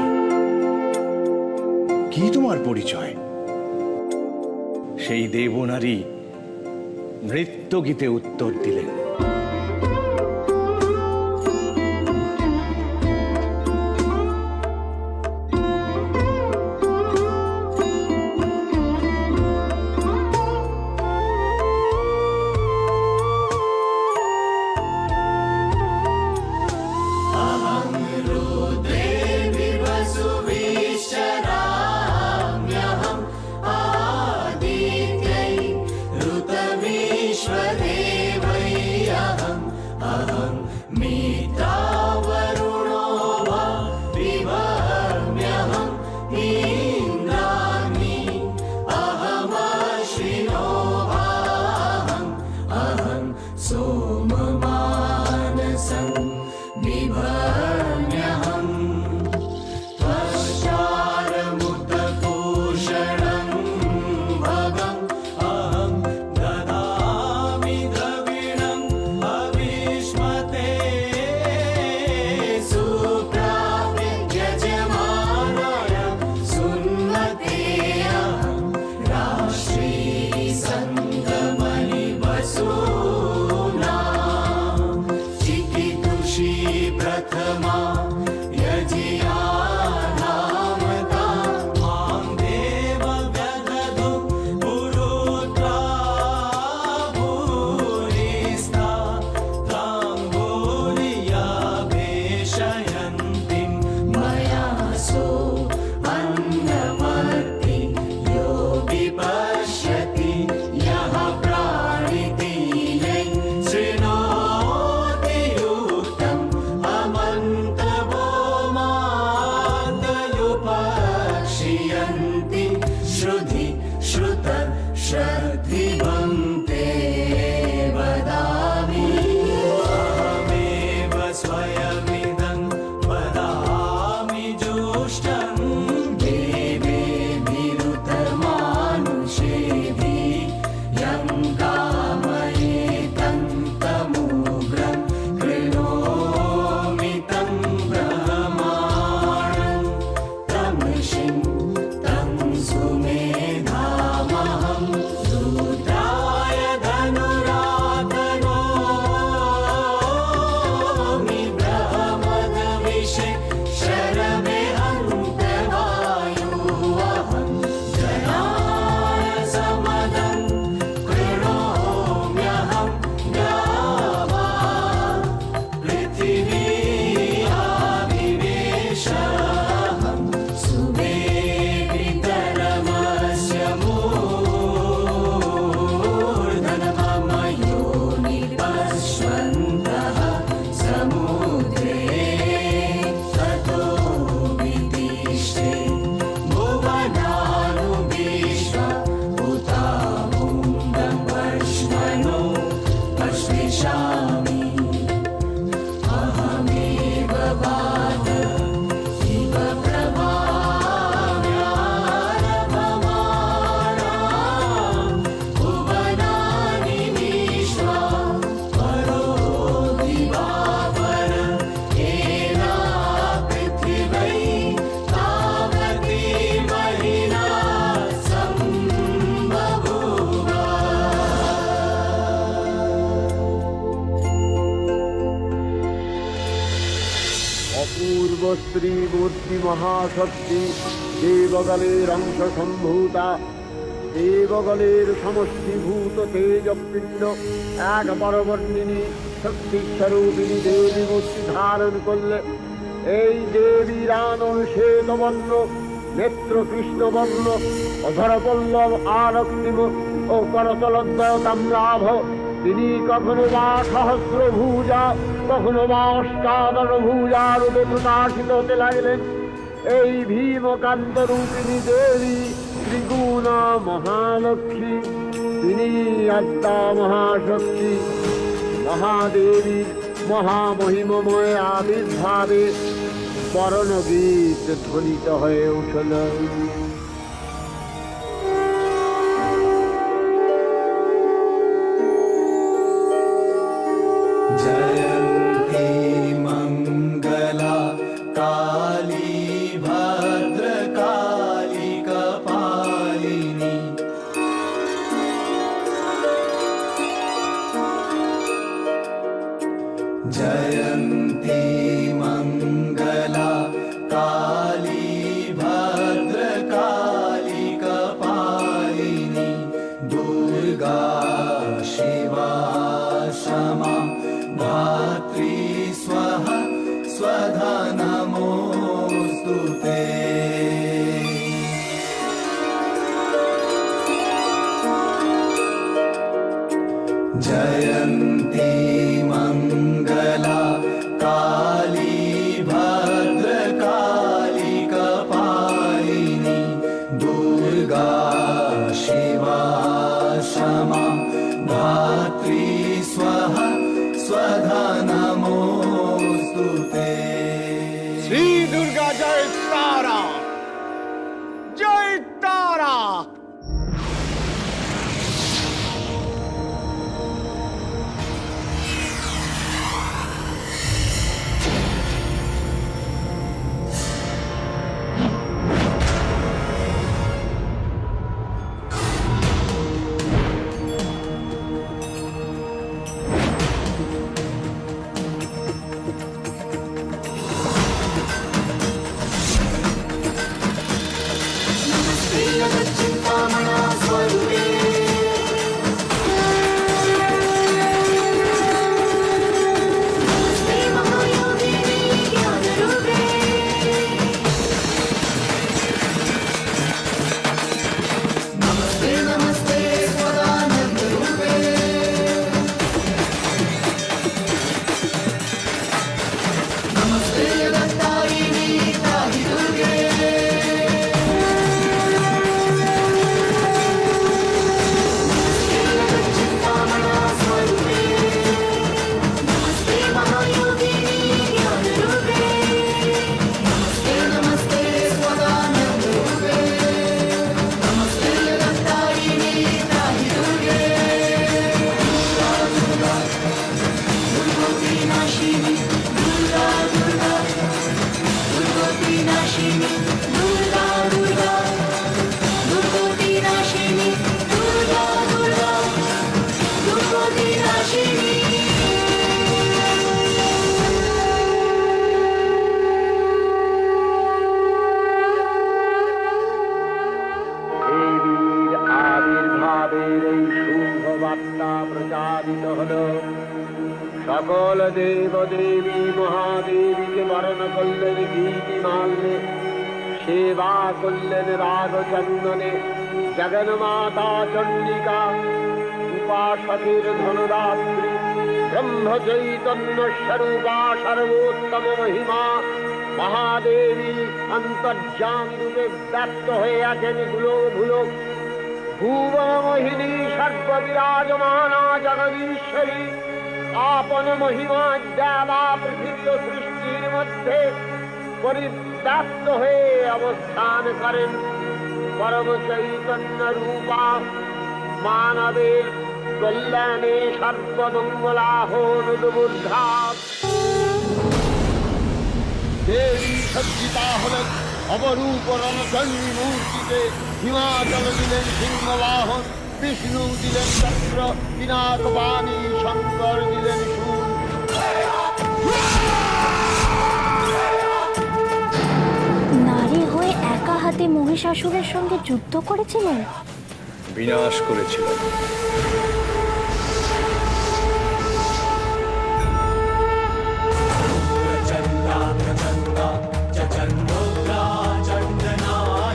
কি তোমার পরিচয়? সেই দেব নারী নৃত্য গীতে উত্তর দিলেন, স্ত্রী মূর্তি মহাশক্তি দেবগলের অংশ সম্ভূতা। দেবগলের সমষ্টিভূত তেজপিণ্ড এক পরবর্তিনী শক্তি স্বরূপিণী দেবী মূর্তি ধারণ করলে এই দেবীর আনন শ্বেতবর্ণ নেত্র কৃষ্ণবর্ণ অধরপল্লব আরক্তিম ও করতলোদ্দয় তাম্রাভ। তিনি কখনো বা সহস্র ভুজা, কখনো বা অষ্টাদশ ভুজা রূপে প্রকাশিত হতে লাগলেন। এই ভীমকান্ত রূপিণী দেবী ত্রিগুণ মহালক্ষ্মী, তিনি আদ্যা মহাশক্তি। মহাদেবীর মহামহিমময় আবির্ভাবে বরণগীত ধ্বনিত হয়ে উঠল। जयन्ती मङ्गला काली भद्रकाली कपालिनी। जयन्ती मङ्गला काली भद्रकाली कपालिनी। दुर्गा शिवा क्षमा धात्री स्वाहा स्वधा नमोऽस्तु ते। जयन्ती मङ्गला काली भद्रकाली कपालिनी। दुर्गा शिवा क्षमा धात्री स्वाहा स्वधा नमोऽस्तु ते। শ্রী দুর্গা জয় তারা, জয় তারা। সকল দেব দেবী মহাদেবীকে বরণ করলেন গীতি মাল্যে, সেবা করলেন রাগ চন্দনে। জগন্মাতা চণ্ডিকা উপাসকের ধনদাত্রী, ব্রহ্ম চৈতন্য স্বরূপা সর্বোত্তম মহিমা মহাদেবী অন্তর্যামী রূপে ব্যক্ত হয়ে আছেন ভুলো ভুবন মোহিনী সর্ববিরাজমানা জগদীশ্বরী। আপন মহিমা দেবা পৃথিবী ও সৃষ্টির মধ্যে পরিব্যাপ্ত হয়ে অবস্থান করেন। পরম চৈতন্য রূপা মানবের কল্যাণে সর্বমঙ্গলাহনুদ্বুদ্ধা দেবী সজ্জিতা হলেন অবরূপ রণচণ্ডী মূর্তিতে। হিমাচল দিলেন সিংহবাহন, বিষ্ণু দিলেন চক্র, পিনাকবাণী শঙ্কর দিলেন শূল। নারী হয়ে একা হাতে মহিষাসুরের সঙ্গে যুদ্ধ করেছিলেন, বিনাশ করেছিলেন। प्रचंडा प्रचंडा चंडोग्रा चंडनाय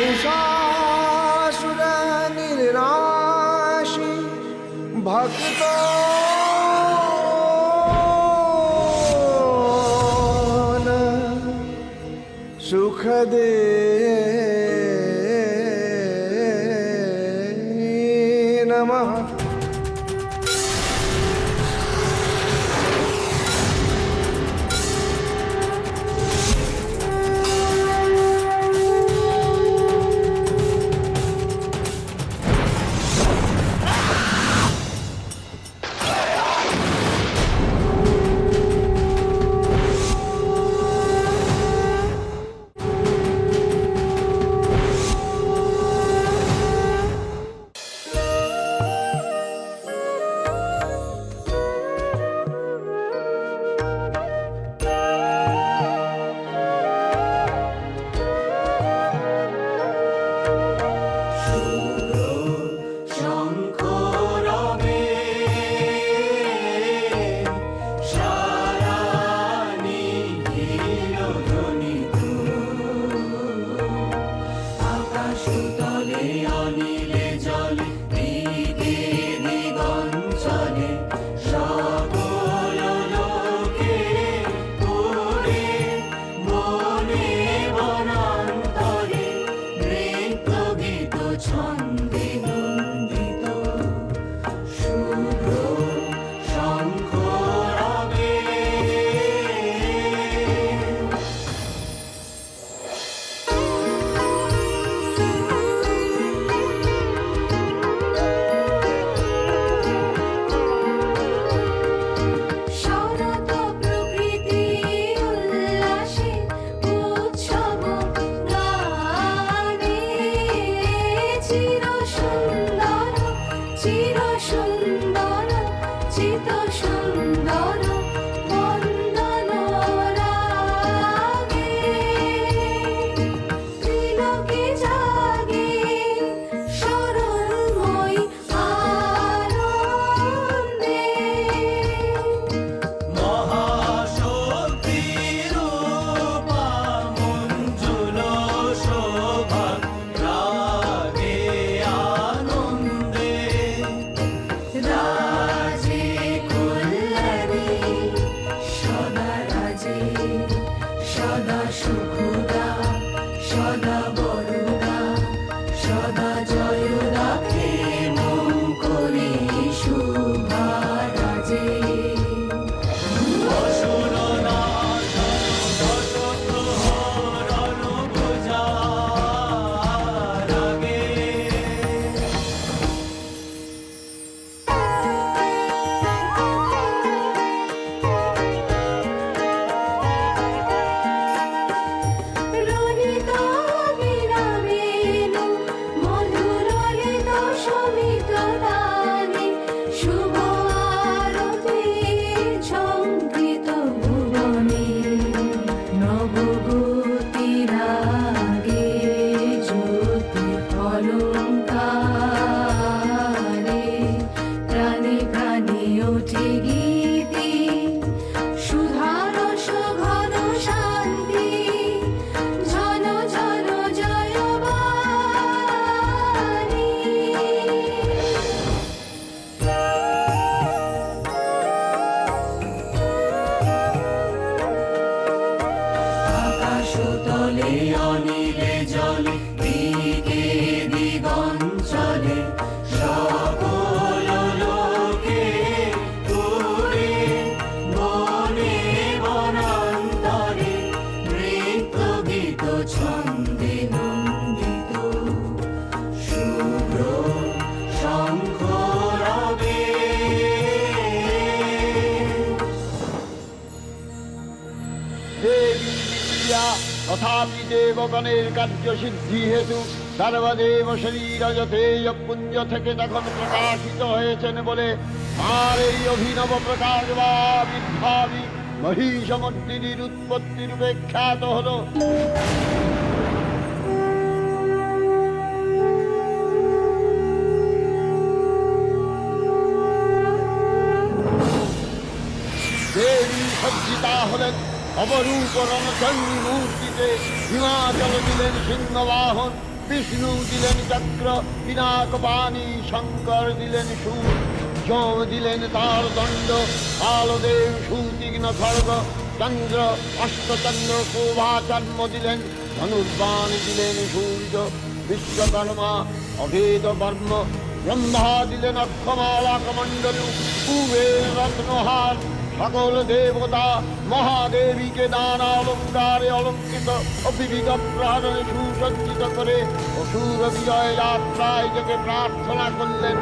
মহিষাসুর নির্নাশী ভক্ত সুখ দে নমঃ। তথাপি দেবগণের কার্য সিদ্ধি হেতু সর্বদেব শরীরজতে পুঞ্জ থেকে তখন প্রকাশিত হয়েছেন বলে আর এই অভিনব প্রকাশ বা বিদ্ভাবী মহিষমর্দিনীর উৎপত্তি রূপে খ্যাত হল। দেবী সজ্জিতা হলেন অপরূপ রণচণ্ডী মূর্তিতে, হিমাচল দিলেন সিংহবাহন, বিষ্ণু দিলেন চক্র, পিনাকপাণি শঙ্কর দিলেন সুর, যম দিলেন তার দণ্ড, কালদেব সুতীক্ষ্ণ খড়গ, চন্দ্র অষ্টচন্দ্র শোভাচর্ম দিলেন, ধনুর্বাণ দিলেন সূর্য, বিশ্বকর্মা অভেদ বর্ম, ব্রহ্মা দিলেন অক্ষমালা কমণ্ডলু, কুবের রত্নহার, সকল দেবতা মহাদেবীকে নানা অলঙ্কারে অলঙ্কৃত ও বিবিধ প্রাণে সুসজ্জিত করে অসুর বিজয় যাত্রায় থেকে প্রার্থনা করলেন।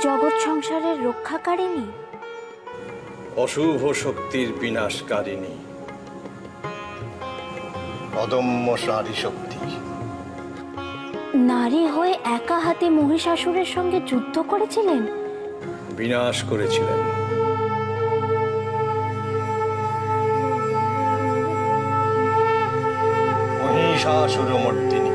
জগৎ সংসারের রক্ষাকারিণী, অশুভ শক্তির বিনাশকারিণী। অদম্য নারী শক্তি। নারী হয়ে একা হাতে মহিষাসুরের সঙ্গে যুদ্ধ করেছিলেন, বিনাশ করেছিলেন। মহিষাসুরমর্দিনী।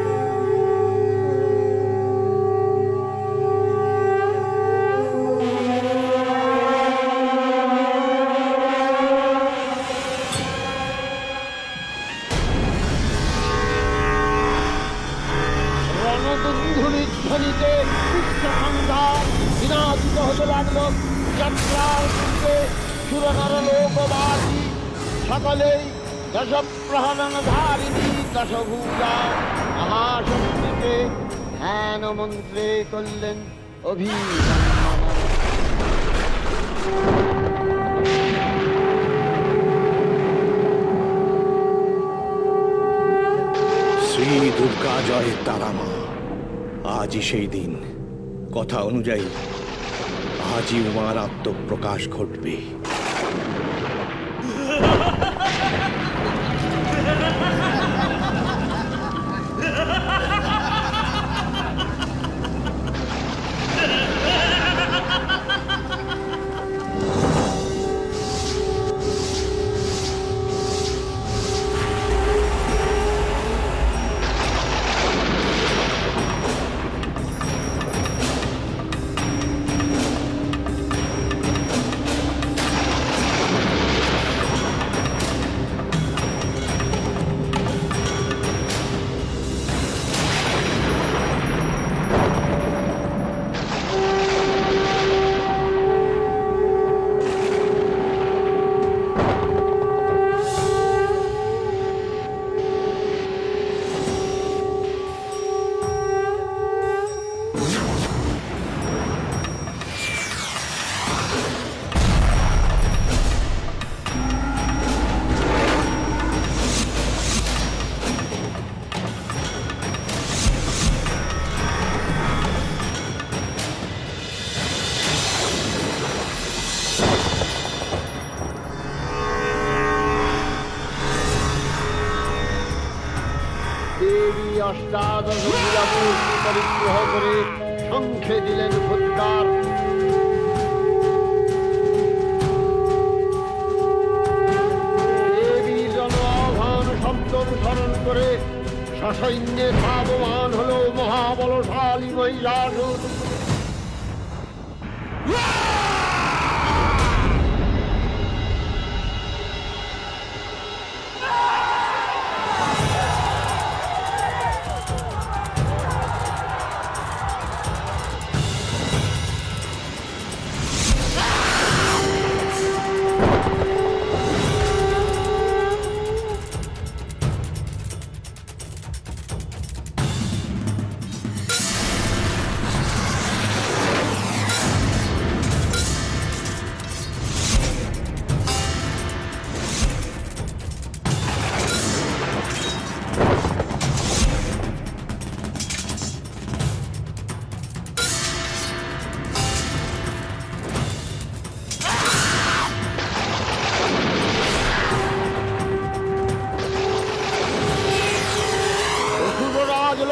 রণদুন্ধুলির ধ্বনিতে উচ্চ সংগ্রাম বিনাশিত হতে লাগলো। যাত্রার পূর্বে সুরনর লোকবাসী সকলেই দশপ্রহরণধারিণী দশভূজা মহাশক্তিকে ধ্যান মন্ত্রে করলেন অভিনন্দন। শ্রী দুর্গা জয় তারা মা। আজই সেই দিন। কথা অনুযায়ী আজই উমার আত্মপ্রকাশ ঘটবে। দেবী অষ্টাদশ মূর্তি পরিগ্রহ করে শঙ্খে দিলেন ফুৎকার। দেবীর জনআহ্বান শব্দ অনুসরণ করে সসৈন্যে ধাবমান হল মহাবলশালী মহিষাসুর।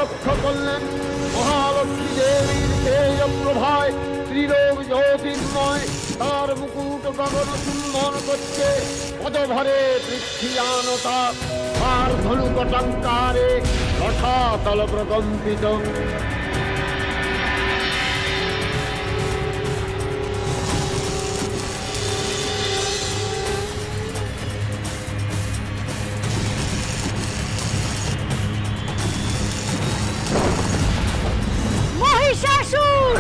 লক্ষ্য করলেন মহালক্ষ্মী দেবীর তেজ প্রভায় ত্রিলোক জ্যোতির্ময়, তার মুকুট গগন চুম্বন করছে, পদভরে পৃথিবীয়ানতা, তার ধনুকটঙ্কারে রসাতল প্রকম্পিত। মহিষাসুর!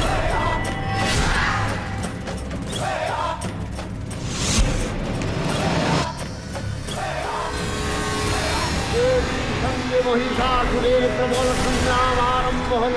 সঙ্গে মহিষাসুরের প্রবল সংগ্রাম আরম্ভ হল।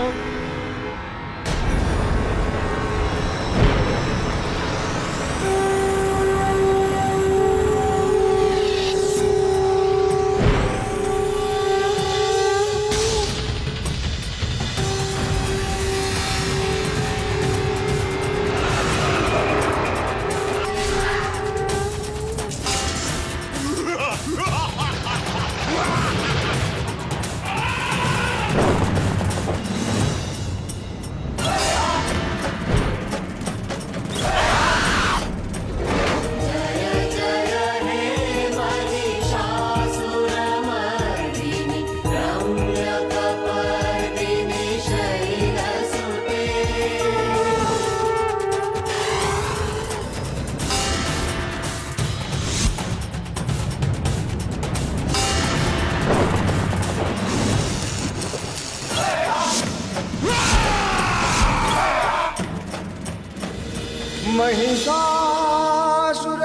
महिषासुर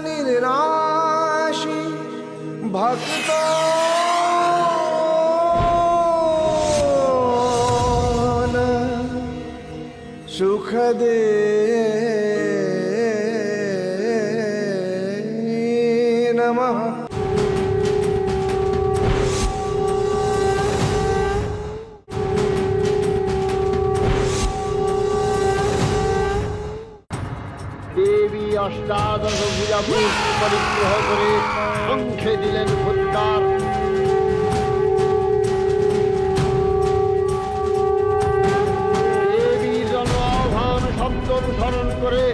निर्नाशी भक्त सुख दे नमः। দেবী অষ্টাদশ ভুজামূর্তি পরিগ্রহ করে শঙ্খে দিলেন ফুৎকার। দেবীর জন্মাহ্বান শব্দ অনুসরণ করে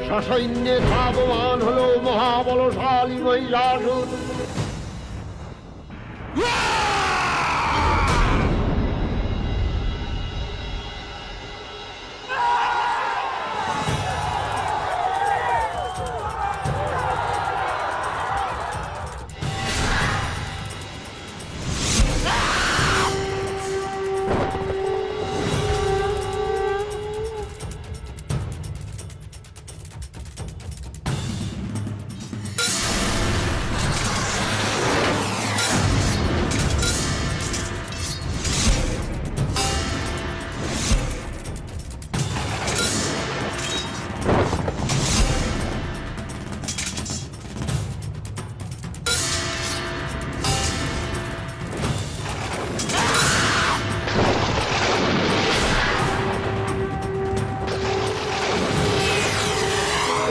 সসৈন্যে ধাবমান হল মহাবলশালী মহিষাসুর।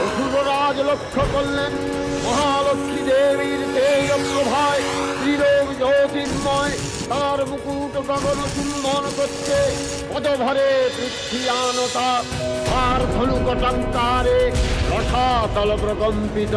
অসুররাজ লক্ষ্য করলেন মহালক্ষ্মী দেবীর তেজ প্রভায় ত্রিলোক জ্যোতির্ময়, তার মুকুট গগন চুম্বন করছে, পদভরে পৃথিবীয়ানতা, তার ধনুকটঙ্কারে রসাতল প্রকম্পিত।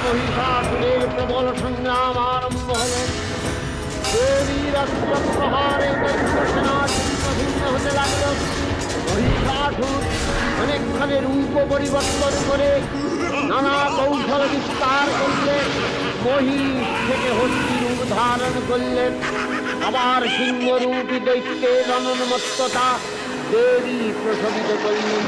মহিষাসুরের প্রবল সংগ্রাম আরম্ভ হল। দেবীর অস্ত্র প্রহারে দৈত্যসেনা ছিন্ন হতে লাগল। মহিষাসুর অনেকখানে রূপ পরিবর্তন করে নানা কৌশল বিস্তার করলেন। মহিষ থেকে হস্তি রূপ ধারণ করলেন। আবার সিংহরূপী দৈত্যের রণন্মত্ততা দেবী প্রশমিত করলেন।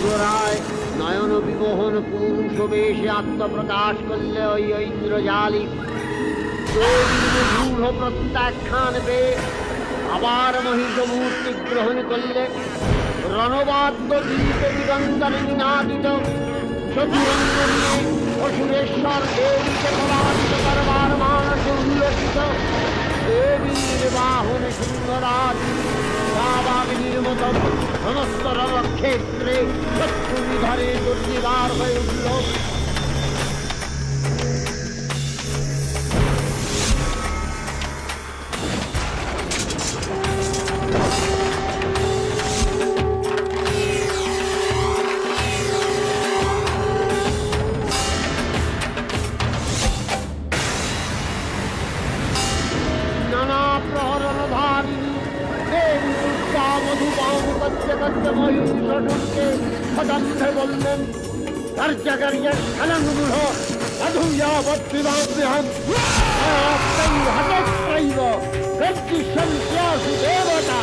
পুনরায় নয়ন বিমোহন পুরুষ বেশে আত্মপ্রকাশ করলে ওই ঐন্দ্রজালী। দেবীর দৃঢ় প্রত্যাখ্যান পেয়ে আবার মহিষ মূর্তি গ্রহণ করলে। রণবাদ্য দ্বীপে দিগন্তরে নিনাদিত চতুরঙ্গ নিয়ে অসুরেশ্বর দেবীকে পরাস্ত করবার মানসে উল্লসিত। দেবীর বাহন সিংহরাজ দাবাগ্নির মতো সমস্ত রণক্ষেত্রে শত্রু নিধারে দুর্নিবার হয়ে উঠল। নানা প্রহরণধারিণী দেবী দুর্গা মধুপান করতে করতে মহিষাসুরকে সদম্ভে বললেন, কার্যকার্য খেলানুরূঢ় মধুয়াবদ্বিবাহ্যহম হতত্রৈব গর্জিষ্যন্ত্যাসু দেবতা।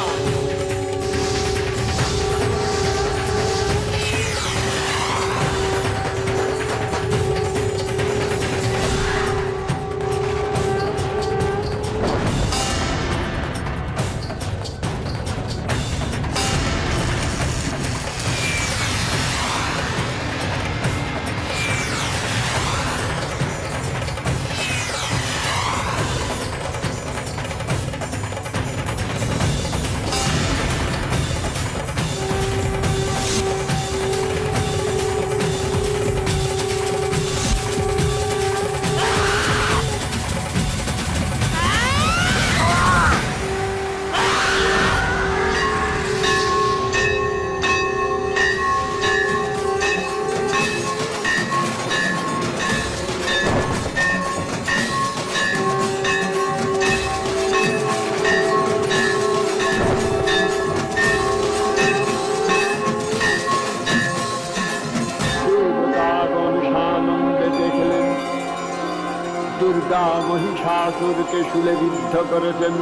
দুর্গা মহিষাসুরকে শূলে বিদ্ধ করেছেন।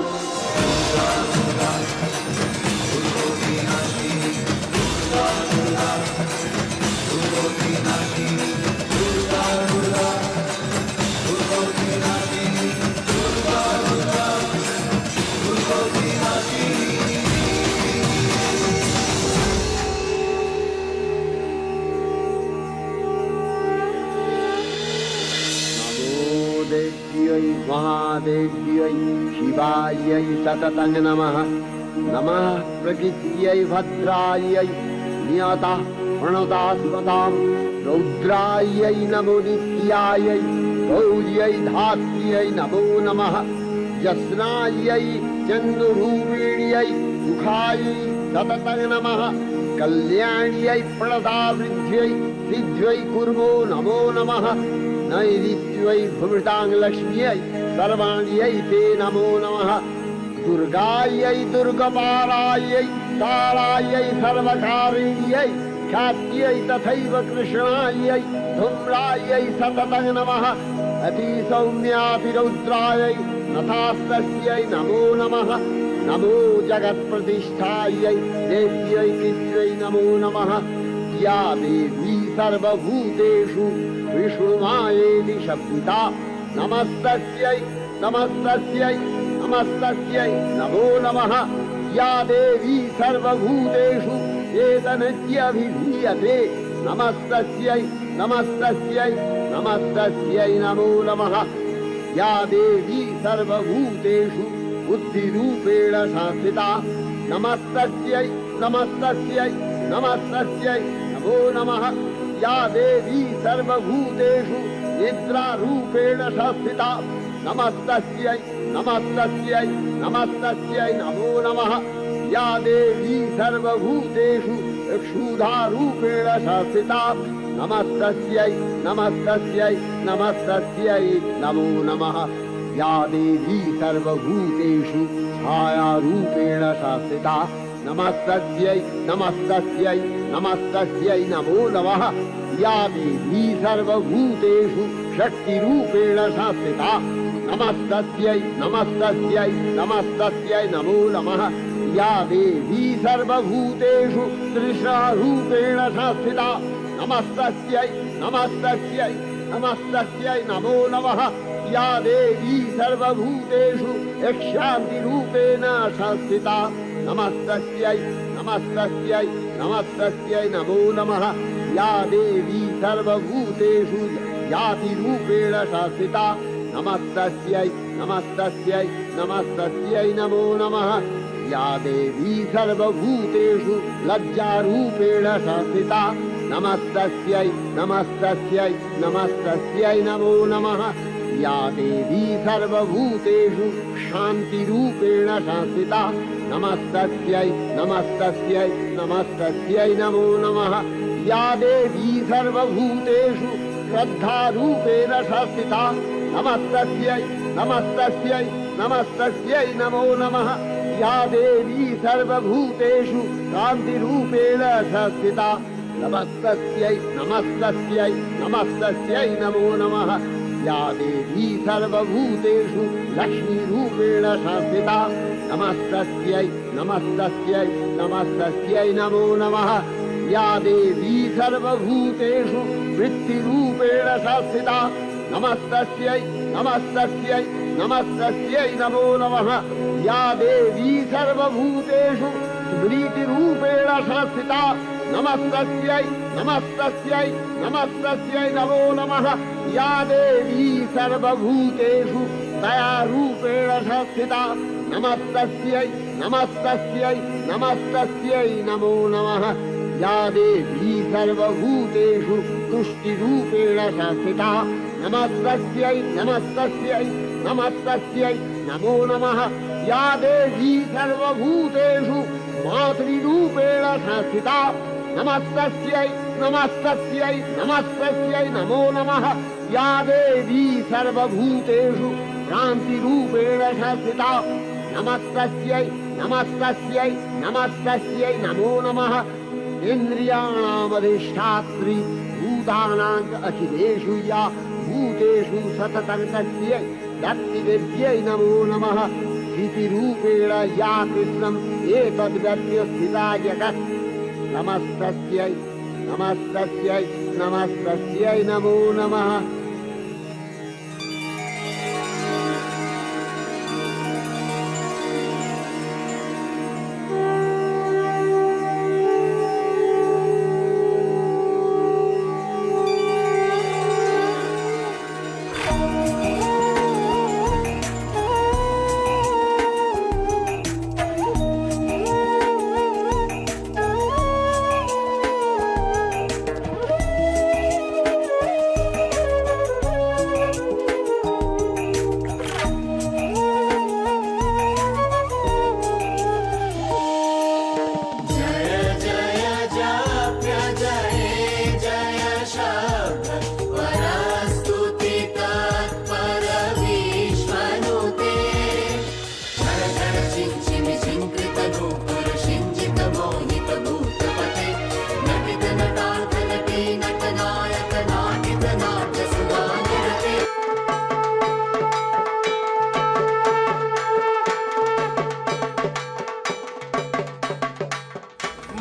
देव्यै महादेव्यै शिवायै सततं नमः। नमः प्रकृत्यै भद्रायै नियता प्रणतास्मतां रौद्रायै नमो नित्यायै गौर्यै धात्र्यै नमो नमः। जस्नायै चन्द्ररूपिण्यै सुखायै सततं नमः। कल्याण्यै प्रणतावृद्ध्यै सिद्ध्यै कुर्मो नमो नमः। नैऋत्यै भूमृतां लक्ष्म्यै सर्वाण्यै ते नमो नमः। दुर्गायै दुर्गपारायै तारायै सर्वकारिण्यै ख्यात्यै तथैव कृष्णायै धूम्रायै सततं नमः। अतिसौम्यातिरौद्रायै नथास्तस्यै नमो नमः। नमो जगत्प्रतिष्ठायै देव्यै कृत्यै नमो नमः। या देवी सर्वभूतेषु विष्णुमायेति शब्दिता नमस्तस्यै नमस्तस्यै नमस्तस्यै नमो नमः। या देवी सर्वभूतेषु चेतनत्यभिधीयते नमस्तस्यै नमस्तस्यै नमस्तस्यै नमो नमः। या देवी सर्वभूतेषु बुद्धिरूपेण संस्थिता नमस्तस्यै नमस्तस्यै नमस्तस्यै नमो नमः। या देवी सर्वभूतेषु निद्रारूपेण संस्थिता नमस्तस्यै नमस्तस्यै नमस्तस्यै नमो नमः। या देवी सर्वभूतेषु क्षुधारूपेण संस्थिता नमस्तस्यै नमस्तस्यै नमस्तस्यै नमो नमः। या देवी सर्वभूतेषु छायारूपेण संस्थिता नमस्तस्यै नमस्तस्यै नमस्तस्यै नमो नमः। या देवी सर्वभूतेषु शक्तिरूपेण संस्थिता नमस्तस्यै नमस्तस्यै नमस्तस्यै नमो नमः। या देवी सर्वभूतेषु तृष्णारूपेण संस्थिता नमस्तस्यै नमस्तस्यै नमस्तस्यै नमो नमः। या देवी सर्वभूतेषु शान्तिरूपेण संस्थिता नमस्तस्यै नमस्तस्यै नमस्तस्यै नमो नमः। या देवी सर्वभूतेषु जातिरूपेण संस्थिता नमस्तस्यै नमस्तस्यै नमस्तस्यै नमो नमः। या देवी सर्वभूतेषु लज्जारूपेण संस्थिता नमस्तस्यै नमस्तस्यै नमस्तस्यै नमो नमः। या देवी सर्वभूतेषु शान्तिरूपेण संस्थिता नमस्तस्यै नमस्तस्यै नमस्तस्यै नमो नमः। या देवी सर्वभूतेषु श्रद्धारूपेण संस्थिता नमस्तस्यै नमस्तस्यै नमस्तस्यै नमो नमः। या देवी सर्वभूतेषु कान्तिरूपेण संस्थिता नमस्तस्यै नमस्तस्यै नमस्तस्यै नमो नमः। या देवी सर्वभूतेषु लक्ष्मीरूपेण संस्थिता नमस्तस्यै नमस्तस्यै नमस्तस्यै नमो नमः। या देवी सर्वभूतेषु वृत्तिरूपेण संस्थिता नमस्तस्यै नमस्तस्यै नमस्तस्यै नमो नमः। या देवी सर्वभूतेषु स्मृतिरूपेण संस्थिता नमस्तस्यै नमस्तस्यै नमस्तस्यै नमो नमः। या देवी सर्वभूतेषु दयारूपेण संस्थिता नमस्तस्यै नमस्तस्यै नमस्तस्यै नमो नमः। या देवी सर्वभूतेषु तुष्टिरूपेण संस्थिता नमस्तस्यै नमस्तस्यै नमस्तस्यै नमो नमः। या देवी सर्वभूतेषु मातृरूपेण संस्थिता नमस्तस्यै नमस्तस्यै नमस्तस्यै नमो नमः। या देवी सर्वभूतेषु क्रान्तिरूपेण संस्थिता नमस्तस्यै नमस्तस्यै नमस्तस्यै नमो नमः। इन्द्रियाणामधिष्ठात्री भूतानां अखिलेषु या भूतेषु सततं तस्यै दत्तिवेद्यै नमो नमः स्थितिरूपेण या कृष्णम् एतद्व्यत्य स्थिता जगत् नमस्तस्यै नमस्तस्यै नमस्तस्यै नमो नमः।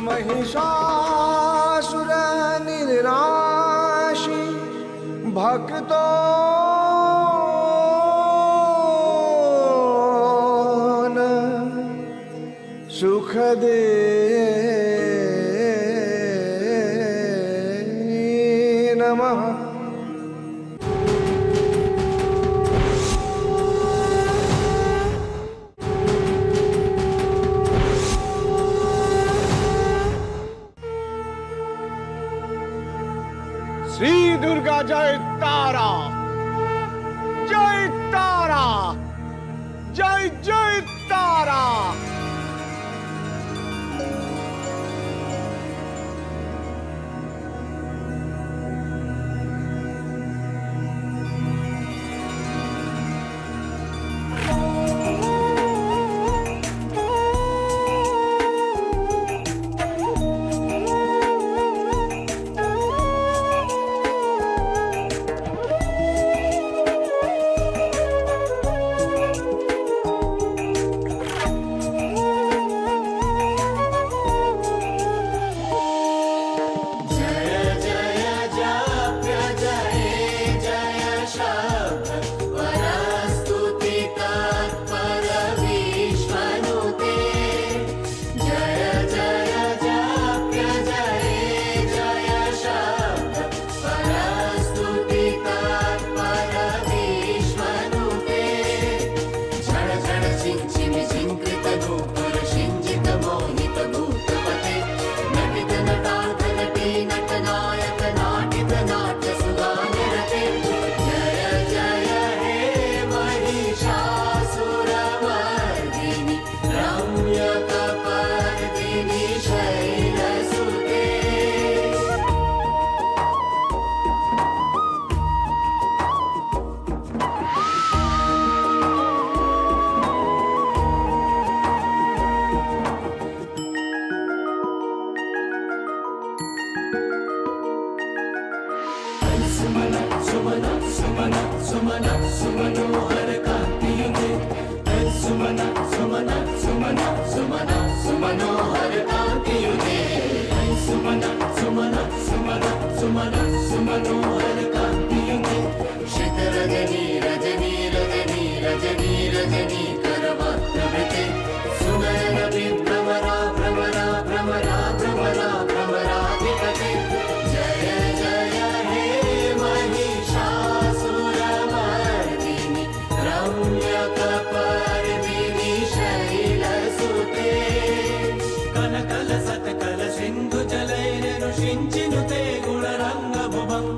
महिषासुर निर्नाशी भक्तो सुख दे नमः। श्री दुर्गा जय तारा, जय तारा, जय जय तारा।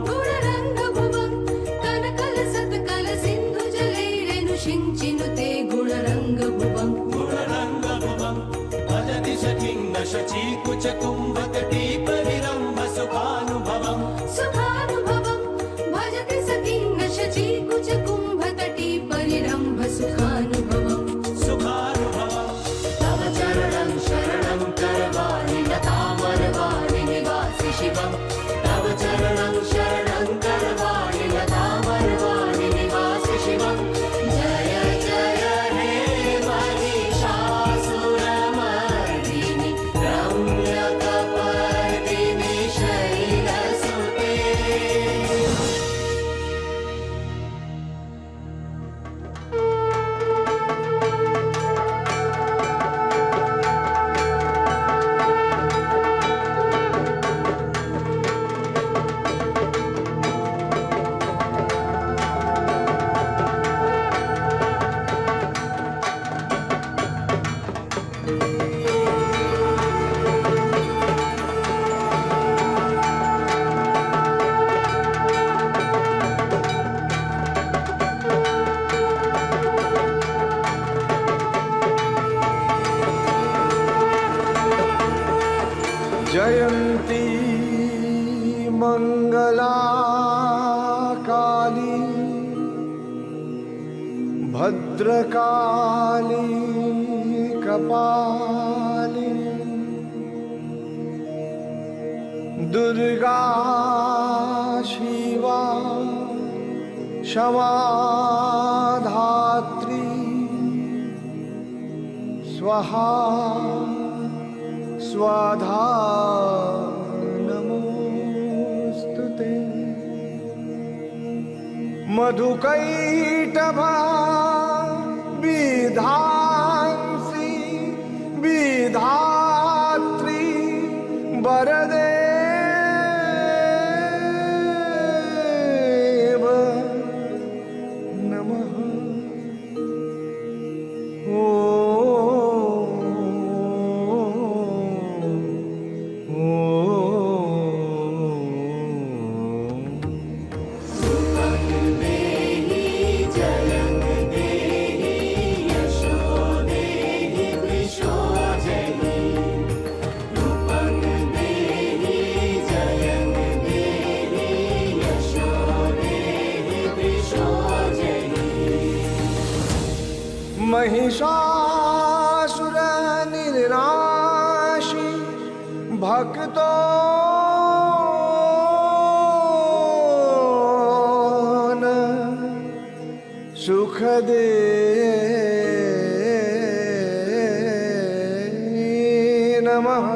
गुणरंग भुवन जयंती मंगला काली भद्रकाली कपाली दुर्गा शिवा क्षमा धात्री स्वाहा स्वाधा नमोस्तुते मधुकैटभा विधांसि विधात्री वरदे महिषासुर निर्नाशी भक्तों न सुख दे नमः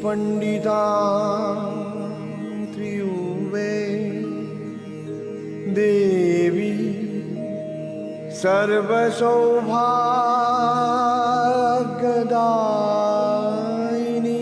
पंडिता त्रियुवे देवी सर्वसौभाग्यदायिनी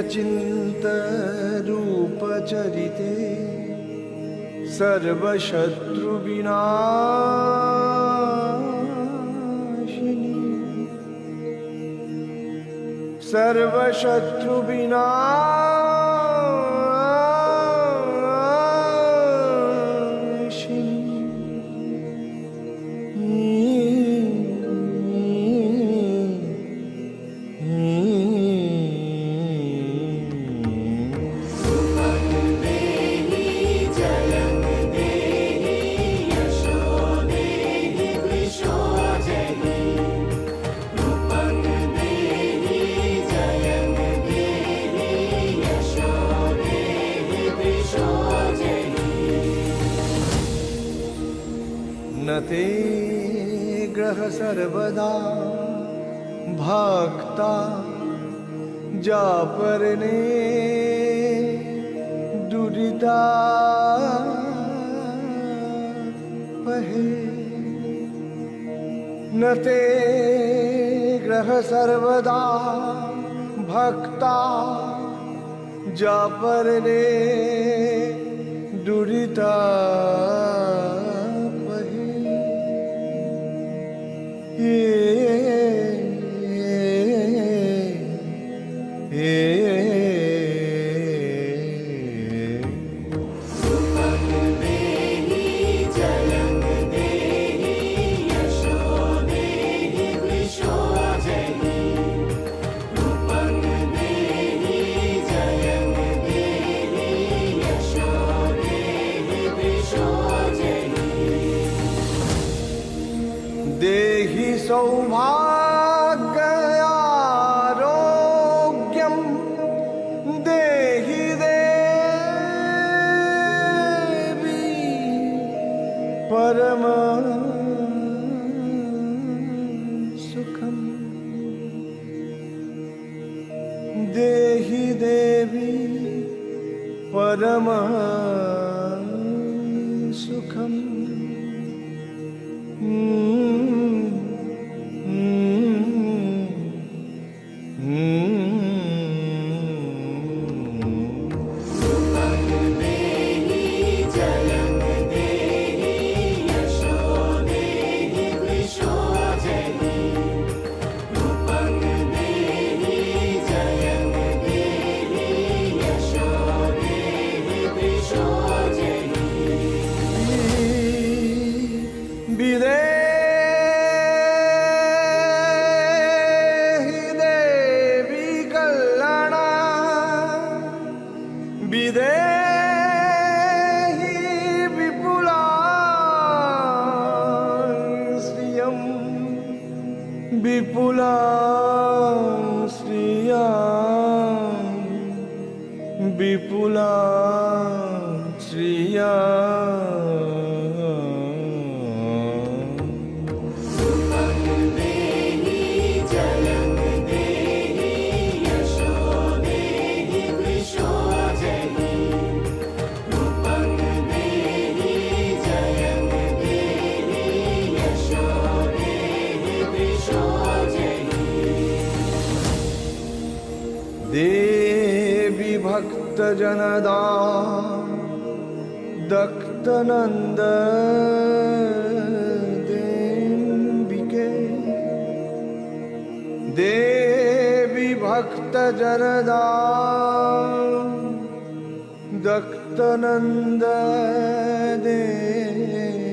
चिंत रूप चरिते सर्वशत्रु विनाशिनी सर्वशत्रु नते ग्रह सर्वदा भक्ता जापरने दुरिता पहे नते ग्रह सर्वदा भक्ता जापरने दुरिता यशो देहि वृषो जहि सौभाग्यारोग्यं देहि देवी परम सुखम देहि देवी परम सुखम विदेहि देवी कल्याणा विदेहि विपुला श्रियं विपुला श्रिया विपुला श्रिया देवी भक्त जनदा दक्तनंद देंबिके देवी भक्त जनदा दक्तनंद देंबिके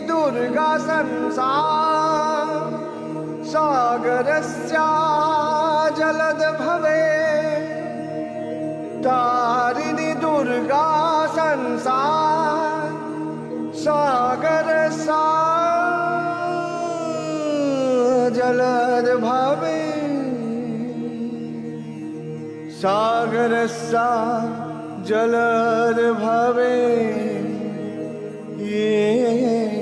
दुर्गा संसार सागरस्या जलद भवे तारिणी दुर्गा संसार सागरस्या जलद भवे सागरस्या जलद भवे ये